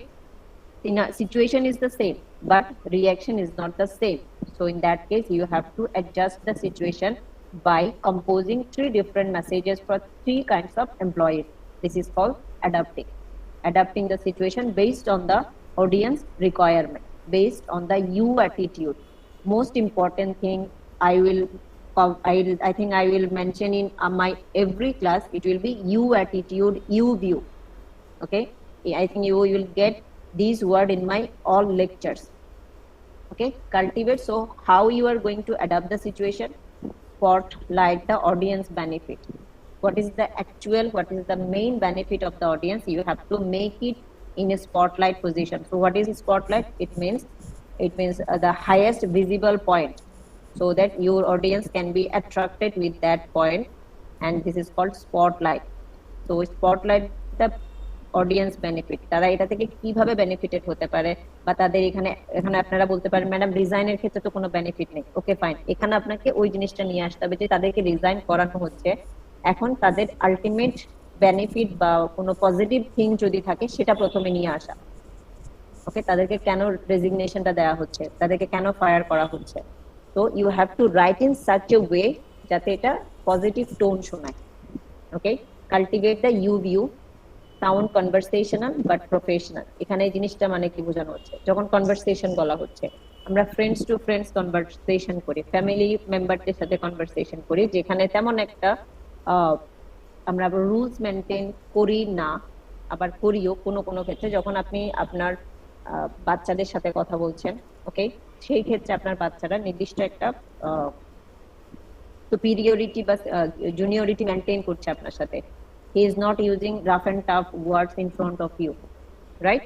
situation is the same, but reaction is not the same. So in that case, you have to adjust the situation by composing 3 different messages for 3 kinds of employees. This is called adapting the situation based on the audience requirement, based on the you attitude. Most important thing, I think I will mention in my every class, it will be you attitude, you view. Okay, I think you will get these word in my all lectures. Okay, cultivate. So how you are going to adapt the situation? Spotlight the audience benefit. What is the actual, what is the main benefit of the audience? You have to make it in a spotlight position. So what is spotlight? It means the highest visible point, so that your audience can be attracted with that point, and this is called spotlight. So spotlight the audience benefit, তারা এটা থেকে কিভাবে benefited হতে পারে, বা তাদের এখানে এখানে আপনারা বলতে পারেন ম্যাডাম রিজাইনের ক্ষেত্রে তো কোনো বেনিফিট নেই। ওকে ফাইন, এখানে আপনাকে ওই জিনিসটা নিয়ে আসতে হবে যে তাদেরকে রিজাইন করানো হচ্ছে, এখন তাদের আলটিমেট বেনিফিট বা কোনো পজিটিভ থিং যদি থাকে সেটা প্রথমে নিয়ে আসা। ওকে, তাদেরকে কেন রেজিগনেশনটা দেওয়া হচ্ছে, তাদেরকে কেন ফায়ার করা হচ্ছে। তো you have to write in such a way যাতে এটা পজিটিভ টোন শোনায়। Okay, cultivate the you view, sound conversational but professional. এখানে এই জিনিসটা মানে কি বোঝানো হচ্ছে, যখন কনভারসেশন বলা হচ্ছে, আমরা ফ্রেন্ডস টু ফ্রেন্ডস কনভারসেশন করি, ফ্যামিলি মেম্বারদের সাথে কনভারসেশন করি, যেখানে তেমন একটা আমরা রুলস মেনটেন করি না, আবার করিও কোনো কোনো ক্ষেত্রে। যখন আপনি আপনার বাচ্চাদের সাথে কথা বলছেন, ওকে, সেই ক্ষেত্রে আপনার বাচ্চারা নির্দিষ্ট একটা সুপিরিয়রিটি বা জুনিয়রিটি মেনটেন করছে আপনার সাথে। He is not using rough and tough words in front of you, right?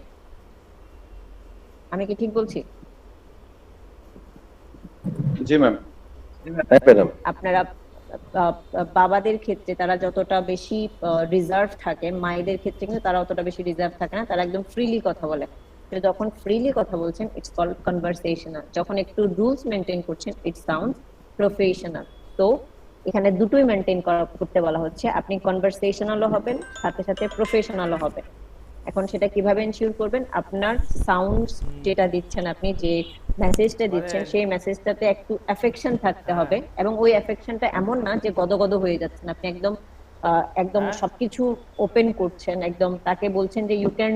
আমি কি ঠিক বলছি? জি ম্যাম। আপনারা বাবাদের ক্ষেত্রে তারা যতটা বেশি রিজার্ভ থাকে, মায়েদের ক্ষেত্রে কিন্তু তারা অতটা বেশি রিজার্ভ থাকে না, তারা একদম ফ্রিলি কথা বলে। যখন ফ্রিলি কথা বলছেন, ইটস কল্ড কনভারসেশনাল। যখন একটু রুলস মেনটেন করছেন, ইট সাউন্ডস প্রফেশনাল। তো এখানে দুটোই মেনটেন করতে বলা হচ্ছে, আপনি কনভারসেশনালও হবেন, সাথে সাথে প্রফেশনালও হবেন। এখন সেটা কিভাবে এনশিওর করবেন? আপনার সাউন্ড যেটা দিচ্ছেন, আপনি যে মেসেজটা দিচ্ছেন, সেই মেসেজটাতে একটু অ্যাফেকশন থাকতে হবে, এবং ওই অ্যাফেকশনটা এমন না যে গদগদ হয়ে যাচ্ছেন, আপনি একদম একদম সবকিছু ওপেন করছেন, একদম তাকে বলছেন যে you can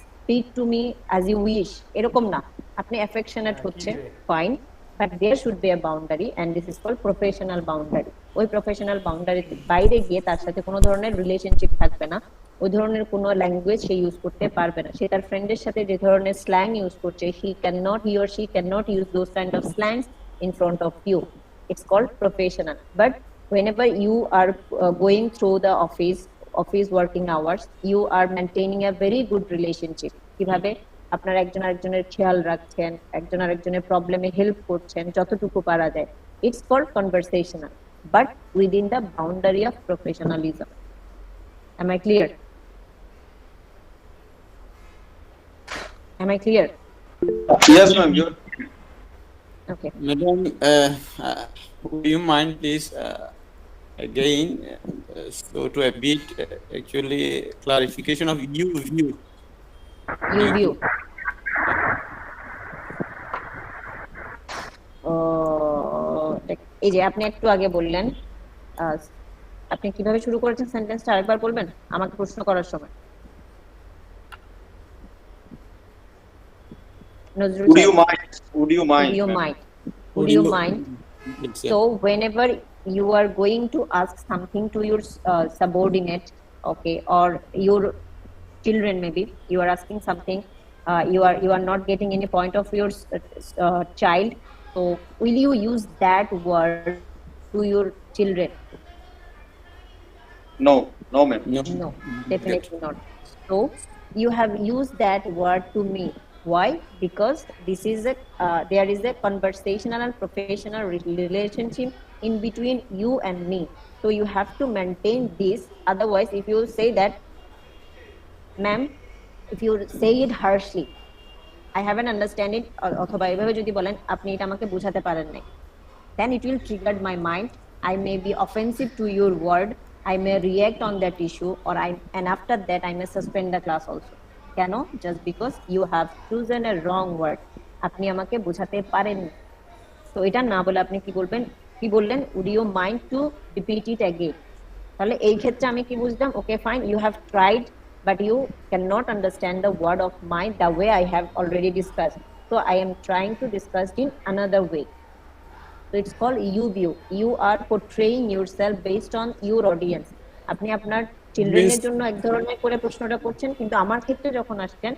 speak to me as you wish, এরকম না। আপনি অ্যাফেকশনেট হচ্ছেন, fine, but there should be a boundary, and this is called professional boundary. ওই প্রফেশনাল বাউন্ডারির বাইরে গিয়ে তার সাথে কোনো ধরনের রিলেশনশিপ থাকবে না, ওই ধরনের কোনো ল্যাঙ্গুয়েজ সে ইউজ করতে পারবে না। সে তার ফ্রেন্ডের সাথে যে ধরনের স্ল্যাং ইউজ করছে, he or she cannot use those kind of slangs in front of you. It's called professional. But whenever you are going through the office working hours, you are maintaining a very good relationship. কিভাবে? আপনারা একজন আরেকজনের খেয়াল রাখছেন, একজন আরেকজনের প্রবলেমে help করছেন যতটুকু পারা যায়। It's called conversational, but within the boundary of professionalism. Am I clear? Am I clear? Yes, ma'am. Okay. Madam, would you mind please again so to a bit actually clarification of you view. You view. এই যে আপনি একটু আগে বললেন, আপনি কিভাবে শুরু করেছেন সেন্টেন্সটা আরেকবার বলবেন আমাকে প্রশ্ন করার সময়। Would you mind? Would you mind? Would you mind? Would you mind? So whenever you are going to ask something to your subordinate, okay, or your children, maybe you are asking something, you are not getting any point of your child, so will you use that word to your children? No, ma'am. No, definitely not. So you have used that word to me. Why? Because this is there is a conversational and professional relationship in between you and me, so you have to maintain this. Otherwise, if you say that, ma'am, if you say it harshly, I haven't understand it, অথবা এভাবে যদি বলেন আপনি এটা আমাকে বোঝাতে পারেন নাই, then it will trigger my mind. I may be offensive to your word, I may react on that issue, or and after that I may suspend the class also. কেন? Just because you have chosen a wrong word, আপনি আমাকে বোঝাতে পারেননি। তো এটা না বলে আপনি কি বলবেন, কি বললেন, would you mind to repeat it again? তাহলে এই ক্ষেত্রে আমি কি বুঝলাম, okay fine, you have tried but you cannot understand the word of mine the way I have already discussed, so I am trying to discuss in another way. So it's called you view. You are portraying yourself based on your audience. আপনি আপনার চিলড্রেনের জন্য এক ধরনের করে প্রশ্নটা করছেন, কিন্তু আমার ক্ষেত্রে যখন আসছেন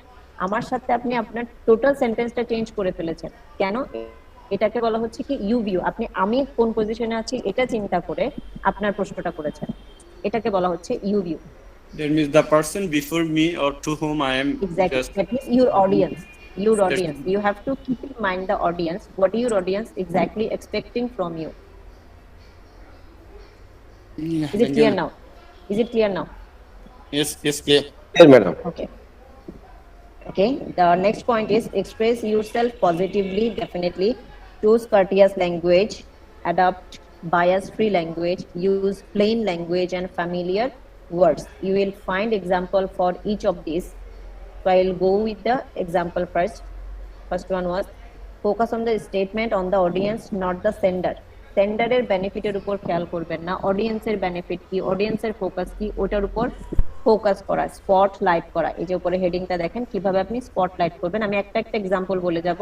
আমার সাথে আপনি আপনার টোটাল সেন্টেন্সটা চেঞ্জ করে ফেলেছেন। কেন? এটাকে বলা হচ্ছে কি ইউ ভিউ। আপনি আমি কোন পজিশনে আছি এটা চিন্তা করে আপনার প্রশ্নটা করেছেন, এটাকে বলা হচ্ছে you view. That means the person before me or to whom I am Exactly. just That means your audience. Your audience. You have to keep in mind the audience. What your audience exactly expecting from you. Is it clear now? Is it clear now? Yes, clear. Yes, madam. Okay. Okay. The next point is express yourself positively. Definitely. Choose courteous language. Adopt bias-free language. Use plain language and familiar words. You will find example for each of these. So I will go with the example first. First one was focus on the statement on the audience, not the sender. সেন্ডারের বেনিফিটের উপর খেয়াল করবেন না, অডিয়েন্সের benefit কি, অডিয়েন্সের focus কি, ওটার উপর ফোকাস করা, স্পট লাইট করা। এই যে উপরে হেডিংটা দেখেন কিভাবে আপনি স্পট লাইট করবেন। আমি একটা একটা এক্সাম্পল বলে যাব,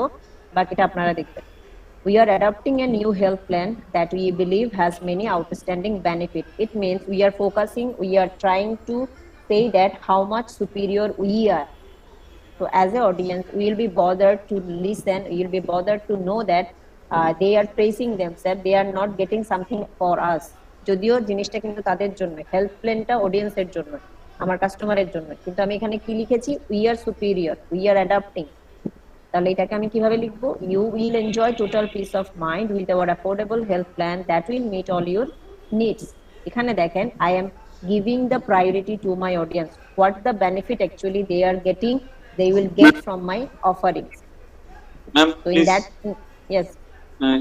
বাকিটা আপনারা দেখবেন। We are adopting a new health plan that we believe has many outstanding benefits. It means we are focusing, we are trying to say that how much superior we are. So as an audience, we will be bothered to listen, we will be bothered to know that they are praising themselves, they are not getting something for us. যদিও জিনিসটা কিন্তু তাদের জন্য, health প্ল্যানটা অডিয়েন্সের জন্য, আমার কাস্টমারের জন্য, কিন্তু আমি এখানে কি লিখেছি, we are superior, we are adopting। তাহলে এটাকে আমি কিভাবে লিখবো, you will enjoy total peace of mind with our affordable health plan that will meet all your needs। এখানে দেখেন I am giving the priority to my audience, what the benefit actually they are getting, they will get from my offerings. Ma'am, So in please, that, yes,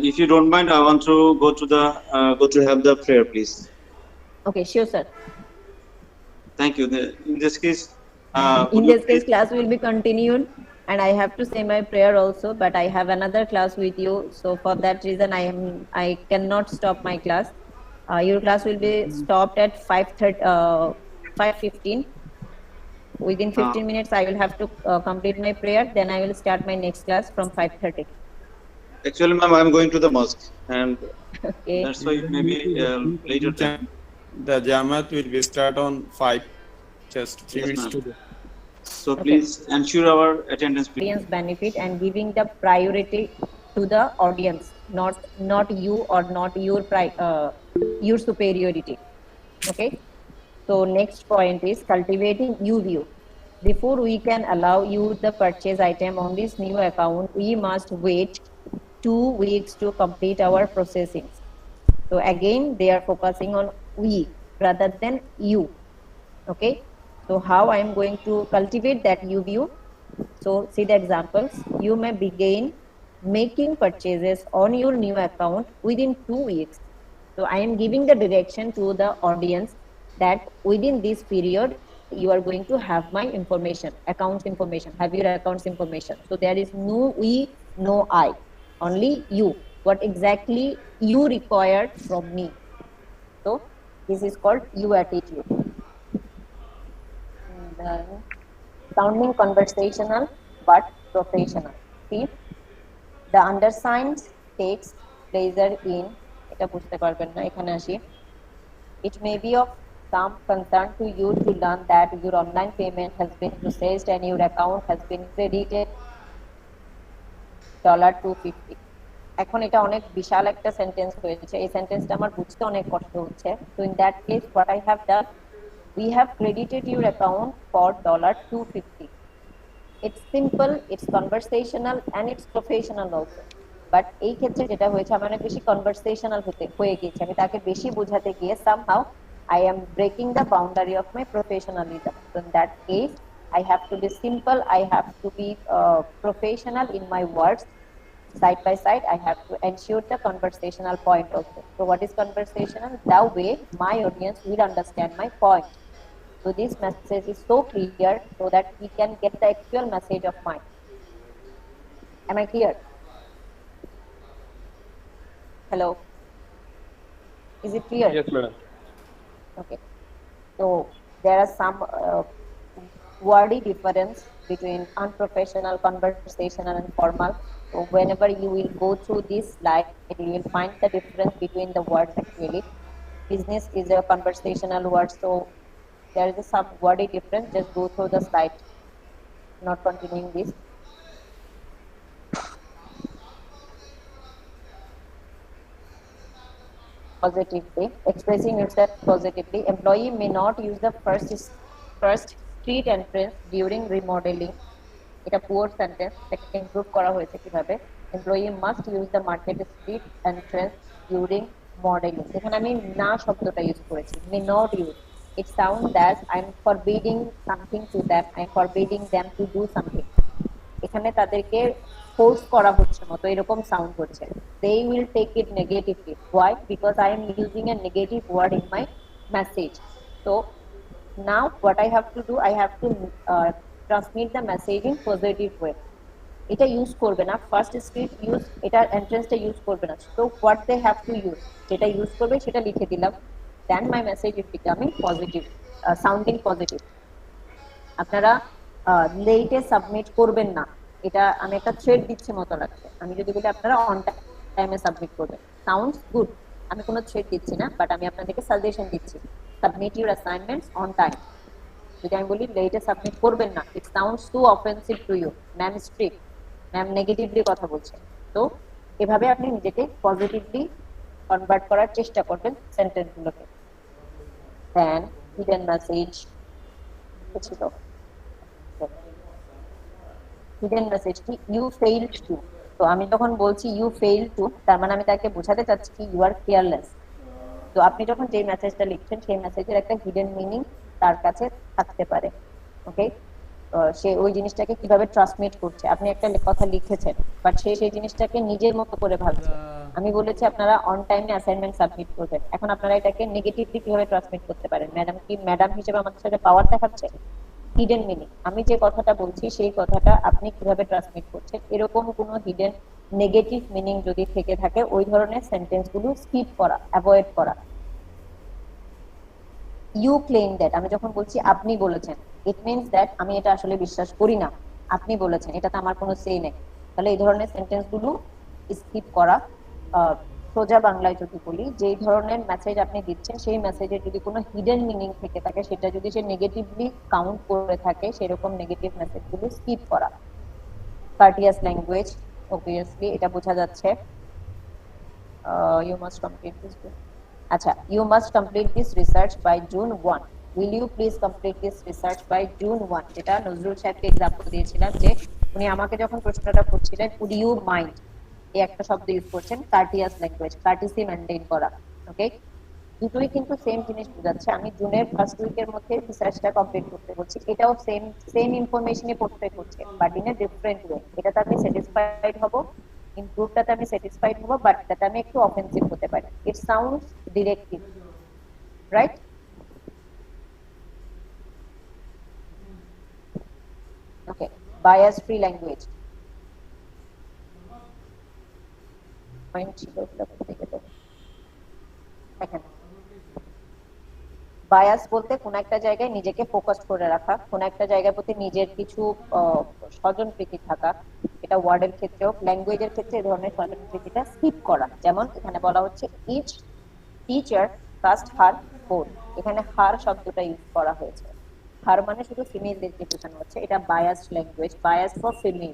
if you don't mind, I want to go to have the prayer, please. okay, sure sir. Thank you. In this case, In this case class will be continued and I have to say my prayer also, but I have another class with you, so for that reason I cannot stop my class. Your class will be stopped at 5:15. Within 15 minutes I will have to complete my prayer, then I will start my next class from 5:30. Actually, ma'am, I'm going to the mosque, and Okay, that's why it may be later time. The Jamaat will be start on 5, just 3 Yes, minutes ma'am. to go. So please ensure our attendance. Please. audience benefit and giving the priority to the audience, not you or not your superiority. Okay, so next point is cultivating you view. Before we can allow you the purchase item on this new account, we must wait 2 weeks to complete our processing. So again they are focusing on we rather than you. Okay, so how I am going to cultivate that you view? So see the examples. You may begin making purchases on your new account within 2 weeks. So I am giving the direction to the audience that within this period you are going to have my information, accounts information, have your accounts information. So there is no we, no I, only you, what exactly you required from me. So this is called you attitude. And then sounding conversational but professional. See, the undersigned takes pleasure in, এটা বুঝতে পারবেন না, এখানে আসি। It may be of some concern to you to learn that your online payment has been processed and your account has been credited $250. এখন এটা অনেক বিশাল একটা সেন্টেন্স হয়েছে, এই সেন্টেন্সটা আমার বুঝতে অনেক কষ্ট হচ্ছে। So in that case what I have done, we have credited your account for $250. It's simple, it's conversational and it's professional also. But এই ক্ষেত্রে যেটা হয়েছে আমার অনেক বেশি কনভারসেশনাল হয়ে গিয়েছে, আমি তাকে বেশি বোঝাতে গিয়ে somehow I am breaking the boundary of my professionalism. So in that case I have to be simple, I have to be professional in my words. Side by side, I have to ensure the conversational point also. So what is conversational? The way my audience will understand my point. So this message is so clear so that he can get the actual message of mine. Am I clear? Hello? Is it clear? Yes, madam. Okay. So there are some wordy difference between unprofessional, conversational, and formal. So whenever you will go through this slide, you will find the difference between the words actually. Business is a conversational word, so there is some wordy difference. Just go through the slide. Not continuing this. Positively, expressing yourself positively. Employee may not use the first street entrance during remodeling. এটা poor sentence, এটাকে improve করা হয়েছে কিভাবে? Employee must use the market street entrance during modelling. এখানে আমি না শব্দটা use করেছি, may not use. It sound that I am forbidding something to them, I am forbidding them to do something. এখানে তাদেরকে ফোর্স করা হচ্ছে মতো এরকম সাউন্ড হচ্ছে। they will take it negatively. Why? Because I am using a negative word in my message. So now what I have to do, I have to transmit the message in positive way. এটা use করবে না, first street use, এটার এন্ট্রেন্সটা use করবে না। So what they have to use, যেটা use করবে সেটা লিখে দিলাম। Then my message is becoming positive, sounding positive. আপনারা লেটে সাবমিট করবেন না, এটা আমি একটা থ্রেড দিচ্ছি মতো লাগছে। আমি যদি বলি আপনারা অন টাইমে সাবমিট করবেন, সাউন্ডস গুড। আমি কোনো থ্রেড দিচ্ছি না, বাট আমি আপনাদেরকে সাজেশন দিচ্ছি, submit your assignments on time. যদি আমি বলি লেটে সাবমিট করবেন না, it sounds too offensive to you, ma'am strict, ma'am negatively কথা বলছে। তো এভাবে আপনি নিজেকে পজিটিভলি কনভার্ট করার চেষ্টা করবেন সেন্টেন্সগুলোকে। দেন হিডেন মেসেজ ছিল, হিডেন মেসেজ কি? You failed to. তো আমি যখন বলছি ইউ ফেইল টু, তার মানে আমি তাকে বোঝাতে চাচ্ছি কি ইউ আর কেয়ারলেস। তো আপনি যখন যে মেসেজটা লিখছেন সেই মেসেজের একটা হিডেন মিনিং তার কাছে থাকতে পারে। ওকে, সে ওই জিনিসটাকে কিভাবে ট্রান্সমিট করছে। আপনি একটা কথা লিখেছেন, বাট সে সেই জিনিসটাকে নিজের মতো করে ভাবছে। আমি বলেছি আপনারা অন টাইমে অ্যাসাইনমেন্ট সাবমিট করবেন, এখন আপনারা এটাকে নেগেটিভলি কিভাবে ট্রান্সমিট করতে পারেন? ম্যাডাম কি ম্যাডাম হিসেবে আমাদের সাথে পাওয়ার দেখাচ্ছে? হিডেন মিনিং, আমি যে কথাটা বলছি সেই কথাটা আপনি কিভাবে ট্রান্সমিট করছেন, এরকম কোনো হিডেন নেগেটিভ মিনিং যদি থেকে থাকে ওই ধরনের সেন্টেন্স গুলো স্কিপ করা, অ্যাভয়েড করা। ইউ ক্লেম দ্যাট, আমি যখন বলছি আপনি বলেছেন, ইট মিনস দ্যাট আমি এটা আসলে বিশ্বাস করি না, আপনি বলেছেন, এটাতে আমার কোনো সে নেই। তাহলে এই ধরনের সেন্টেন্স গুলো স্কিপ করা। সোজা বাংলায় যদি বলি, যেই ধরনের মেসেজ আপনি দিচ্ছেন সেই মেসেজের যদি কোনো হিডেন মিনিং থেকে থাকে, সেটা যদি সে নেগেটিভলি কাউন্ট করে থাকে, সেরকম নেগেটিভ মেসেজ গুলো স্কিপ করা। কার্টিয়াস ল্যাঙ্গুয়েজ, অবভিয়াসলি এটা বোঝা যাচ্ছে। ইউ মাস্ট কমপ্লিট দিস, আচ্ছা, you must complete this research by June 1। Will you please complete this research by June 1, যেটা নজরুল সাহেবকে এক্সাম্পল দিয়েছিলাম, যে উনি আমাকে যখন প্রশ্নটা করছিলেন উড ইউ মাইন্ড, এই একটা শব্দ ইউজ করছেন, কার্টিয়াস ল্যাঙ্গুয়েজ, কার্টিসি মেইনটেইন করা। ওকে, দুটোই কিন্তু সেম জিনিস বোঝাচ্ছে। আমি জুনের ফার্স্ট উইকের মধ্যে রিসার্চটা কমপ্লিট করতে বলছি, এটাও সেম ইনফরমেশনই পোর্ট্রে করছে, but in a different way. এটাতে আমি স্যাটিসফাইড হব, ইমপ্রুভটাতে আমি স্যাটিসফাইড হব, বাট এটাতে আমি একটু অফেন্সিভ হতে পারি। It sounds directive, right? Okay, bias free language, point ছিল দেখেন। বায়াস বলতে কোন একটা জায়গায় নিজেকে ফোকাস করে রাখা, কোন একটা জায়গার প্রতি নিজের কিছু স্বজনপ্রীতি থাকা। এটা ওয়ার্ডের ক্ষেত্রেও, ল্যাঙ্গুয়েজের ক্ষেত্রে এই ধরনের স্বজনপ্রীতিটা স্কিপ করা। যেমন এখানে বলা হচ্ছে ইচ টিচার ট্রাস্ট হার বোর্ড, এখানে হার শব্দটা ইউজ করা হয়েছে। হার মানে শুধু ফিমেলদেরকে বোঝানো হচ্ছে, এটা biased language, bias for female.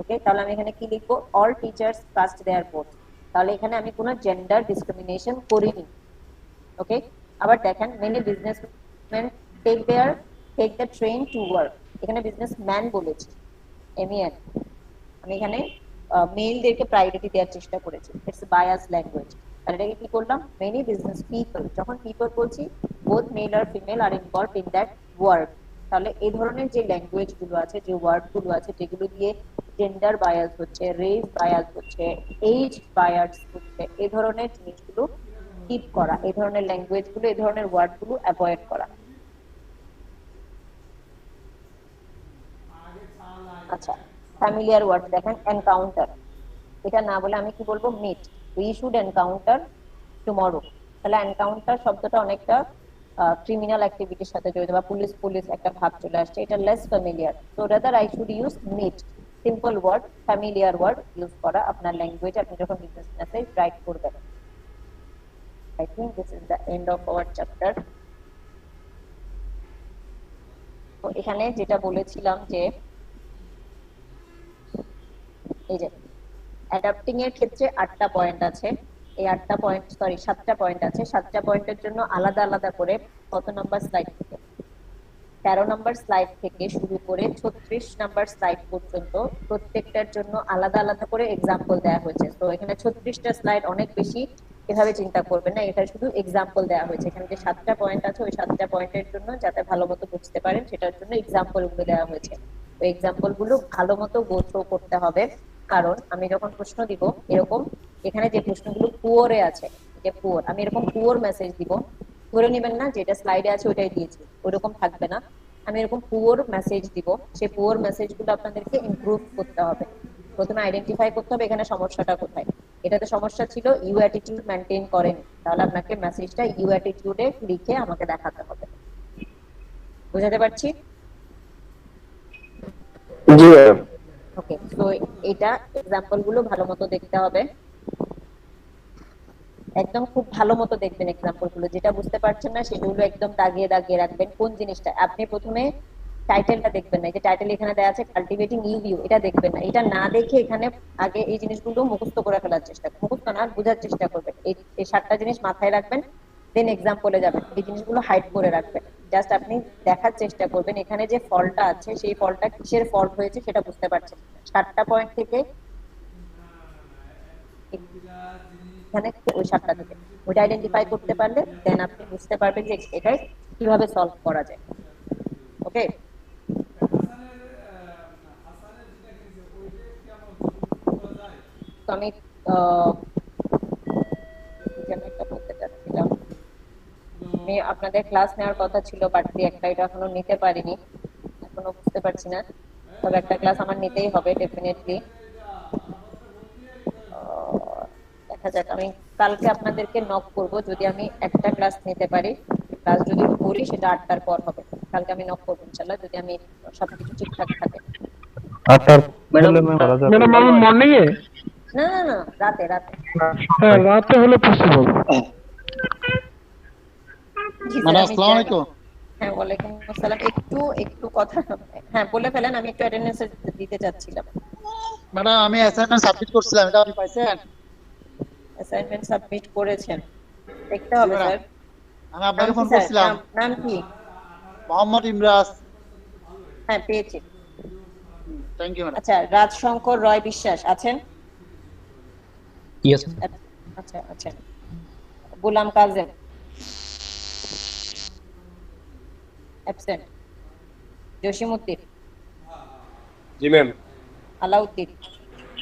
Okay, তাহলে আমি এখানে কি লিখবো? All teachers trust their board. তাহলে এখানে আমি কোনো জেন্ডার ডিসক্রিমিনেশন করিনি। ওকে, আবার দেখেন, many businessman take the train to work, এখানে বিজনেসম্যান বলেছি, এমইএন। আমি এখানে মেলদেরকে প্রায়োরিটি দেওয়ার চেষ্টা করেছি, ইটস বায়াস ল্যাঙ্গুয়েজ। তাহলে এটাকে কি করলাম? মেনি বিজনেস পিপল, যখন পিপল বলছি বোথ মেল আর ফিমেল আর ইনভলভড ইন দ্যাট ওয়ার্ক, তাহলে এই ধরনের যে ল্যাঙ্গুয়েজ গুলো আছে, যে ওয়ার্ড গুলো আছে, যেগুলো দিয়ে জেন্ডার বায়াস হচ্ছে, রেস বায়াস হচ্ছে, এইজ বায়াস হচ্ছে, এই ধরনের জিনিসগুলো কিপ করা, এই ধরনের ল্যাঙ্গুয়েজ গুলো, এই ধরনের ওয়ার্ড গুলো অ্যাভয়েড করা। আচ্ছা, ফ্যামিলিয়ার ওয়ার্ড দেখেন, এনকাউন্টার, এটা না বলে আমি কি বলবো, meet, we should encounter tomorrow. তাহলে এনকাউন্টার শব্দটা অনেকটা ক্রিমিনাল অ্যাক্টিভিটির সাথে জড়িত, বা পুলিশ পুলিশ একটা ভাব চলে আসছে, এটা less familiar. So rather I should use meet, simple word, familiar word use করা আপনার ল্যাঙ্গুয়েজে আপনি যখন বিজনেস মেসেজ রাইট করবেন। I think this is the end of our chapter. তো এখানে যেটা বলেছিলাম যে এই যে অ্যাডাপ্টিং এর ক্ষেত্রে 8টা পয়েন্ট আছে, এই 8টা পয়েন্ট, সরি 7টা পয়েন্ট আছে, 7টা পয়েন্টের জন্য আলাদা আলাদা করে কত নাম্বার স্লাইড থেকে, 13 নাম্বার স্লাইড থেকে শুরু করে 36 নাম্বার স্লাইড পর্যন্ত প্রত্যেকটার জন্য আলাদা আলাদা করে এক্সাম্পল দেওয়া হয়েছে। তো এখানে 36টা স্লাইড অনেক বেশি এভাবে চিন্তা করবেন না, এটা শুধু এক্সাম্পল দেওয়া হয়েছে। এখানে যে 7টা পয়েন্ট আছে, ওই 7টা পয়েন্টের জন্য যাতে ভালো মতো বুঝতে পারেন সেটার জন্য এক্সাম্পল গুলো দেওয়া হয়েছে। ওই এক্সাম্পল গুলো ভালো মতো গো থ্রু করতে হবে, কারণ আমি যখন প্রশ্ন দিব, এরকম এখানে যে প্রশ্নগুলো পুয়ারে আছে, যে পুয়ার, আমি এরকম পুয়ার মেসেজ দিব, ধরে নেবেন না যেটা স্লাইডে আছে ওইটাই দিয়েছি, ওইরকম থাকবে না। আমি এরকম পুয়ার মেসেজ দিব, সেই পুয়ার মেসেজগুলো আপনাদেরকে ইমপ্রুভ করতে হবে। প্রথমে আইডেন্টিফাই করতে হবে এখানে সমস্যাটা কোথায়। এটাতে সমস্যা ছিল ইউ অ্যাটিটিউড মেনটেন করেন, তাহলে আপনাকে মেসেজটা ইউ অ্যাটিটিউডে লিখে আমাকে দেখাতে হবে। বুঝাতে পারছি? জি ম্যাম। ওকে, তো এটা এক্সাম্পল গুলো ভালো মতো দেখতে হবে, একদম খুব ভালো মতো দেখবেন এক্সাম্পল গুলো। যেটা বুঝতে পারছেন না সেগুলো একদম দাগিয়ে দাগিয়ে রাখবেন। কোন জিনিসটা আপনি প্রথমে টাইটেলটা দেখবেন না, এই যে টাইটেল এখানে দেওয়া আছে কাল্টিভেটিং ইউ ভিউ, এটা দেখবেন না, এটা না দেখে এখানে আগে এই জিনিসগুলো মুখস্থ করে ফেলার চেষ্টা করবেন, মুখস্থ না বোঝার চেষ্টা করবেন। এই 7টা জিনিস মাথায় রাখবেন, দেন এক্সাম্পলে যাবেন, এই জিনিসগুলো হাইড করে রাখবেন। জাস্ট আপনি দেখার চেষ্টা করবেন এখানে যে ফলটা আছে সেই ফলটা কিসের ফল্ট হয়েছে সেটা বুঝতে পারছেন। 7টা পয়েন্ট থেকে এখানে ওই 7টা থেকে ওইটা আইডেন্টিফাই করতে পারলে দেন আপনি বুঝতে পারবেন যে এটা কিভাবে সলভ করা যায়। ওকে, তো আমি বলতে চাচ্ছিলাম, আমি আপনাদের ক্লাস নেওয়ার কথা ছিল, বাট একটা এটা এখনো নিতে পারিনি, এখনো বুঝতে পারছি না, তবে একটা ক্লাস আমার নিতেই হবে ডেফিনেটলি। দেখা যাক, আমি কালকে আপনাদেরকে নক করব, যদি আমি একটা ক্লাস নিতে পারি, ক্লাস যদি করি সেটা 8টার পর হবে। কালকে আমি নক করবো ইনশাআল্লাহ, যদি আমি সবকিছু ঠিকঠাক থাকে। ম্যাডাম আমি মর্নিং এ, না না না, রাতে রাতে। হ্যাঁ রাতে হলে পসিবল। ম্যাডাম আসসালামু আলাইকুম। হ্যাঁ ওয়ালাইকুম আসসালাম। একটু কথা, হ্যাঁ বলে ফেলেন, আমি একটু অ্যাটেন্ডেন্স দিতে চাচ্ছিলাম। ম্যাডাম আমি অ্যাসাইনমেন্ট সাবমিট করছিলাম, এটা আপনি পাইছেন? অ্যাসাইনমেন্ট সাবমিট করেছেন, দেখতে হবে স্যার। আমি আপনাকে ফোন করছিলাম। নাম কি? মোহাম্মদ ইমরাজ। হ্যাঁ পেয়েছি, থ্যাংক ইউ ম্যাডাম। আচ্ছা, রাজশঙ্কর রয় বিশ্বাস আছেন? ইয়েস। আচ্ছা আচ্ছা, গোলাম কাজেম অ্যাবসেন্ট, জসিমউদ্দিন, জি ma'am. Alauddin,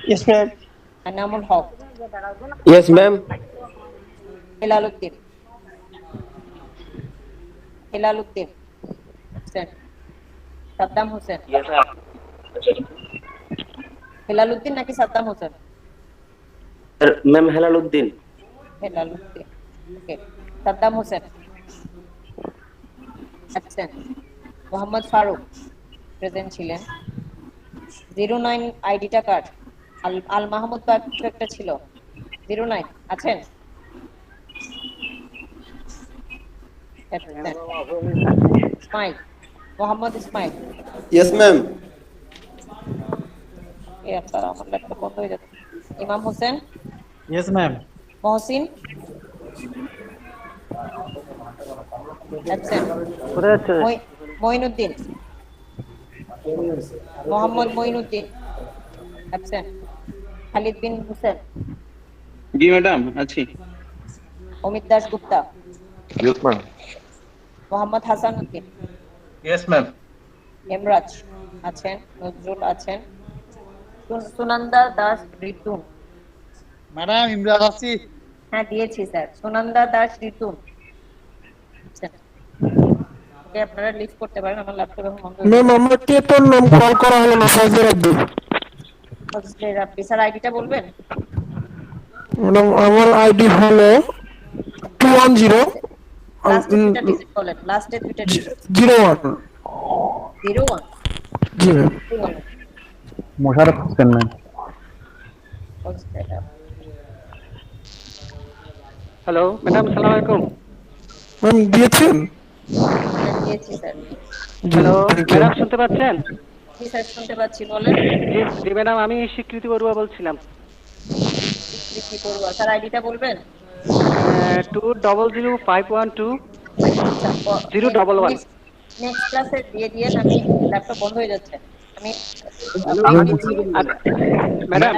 yes ma'am. Anamul Haque, yes ma'am. Helaluddin, absent, Saddam Hossain. Helaluddin নাকি Saddam Hossain? Ma'am Helaluddin. Helaluddin, okay. Saddam Hossain absent. Mohammad Faruk present ছিলেন। 09 আইডিটা কার্ড আল মাহমুদ বা কিছু একটা ছিল, 09 আছেন? ইসমাইল, মোহাম্মদ ইসমাইল। Yes, ma'am. এই আপনার আমার ল্যাপটপ বন্ধ হয়ে যাচ্ছে। Imam Hossain, yes ma'am. Mohsin absent. Moinuddin, Mohammad Moinuddin absent. Khalid Bin Hossain. জি ম্যাডাম আছি। Amit Das Gupta. Yes ma'am. Mohammad Hasan Uddin. Yes ma'am. Hemraj আছেন, নজরুল আছেন, সুনন্দা দাস ঋতুন। ম্যাডাম ইমরাজ আছি। হ্যাঁ দিয়েছি স্যার, সুনন্দা দাস ঋতুন। আচ্ছা, ওকে আপনারা লিস্ট করতে পারেন, আমার ল্যাপটপ এখন বন্ধ হয়ে ম্যাম আমার টেপের নাম কল করা হলো না, ফজলের আব্দুল। গেছে। আপনি স্যার আইডিটা বলবেন? ম্যাডাম আমার আইডি হলো 210 লাস্টে দুইটা ডিজিট বলেন, লাস্টে দুইটা ডিজিট। 01। 01 জি ম্যাম। কি বলেন? Mosharraf Hossain ma'am. Hello madam, সালাম আলাইকুম। ম্যাম দিয়েছেন? হ্যাঁ দিয়েছি স্যার। হ্যালো ম্যাডাম, শুনতে পাচ্ছেন? জি স্যার শুনতে পাচ্ছি, বলেন। জি ম্যাডাম, আমি স্বীকৃতি বড়ুয়া বলছিলাম। কি করবো স্যার, আইডিটা বলবেন? 200512 011। নেক্সট ক্লাসে দিয়ে দিয়েন, আমি ল্যাপটপ বন্ধ হয়ে যাচ্ছে। আমি ম্যাডাম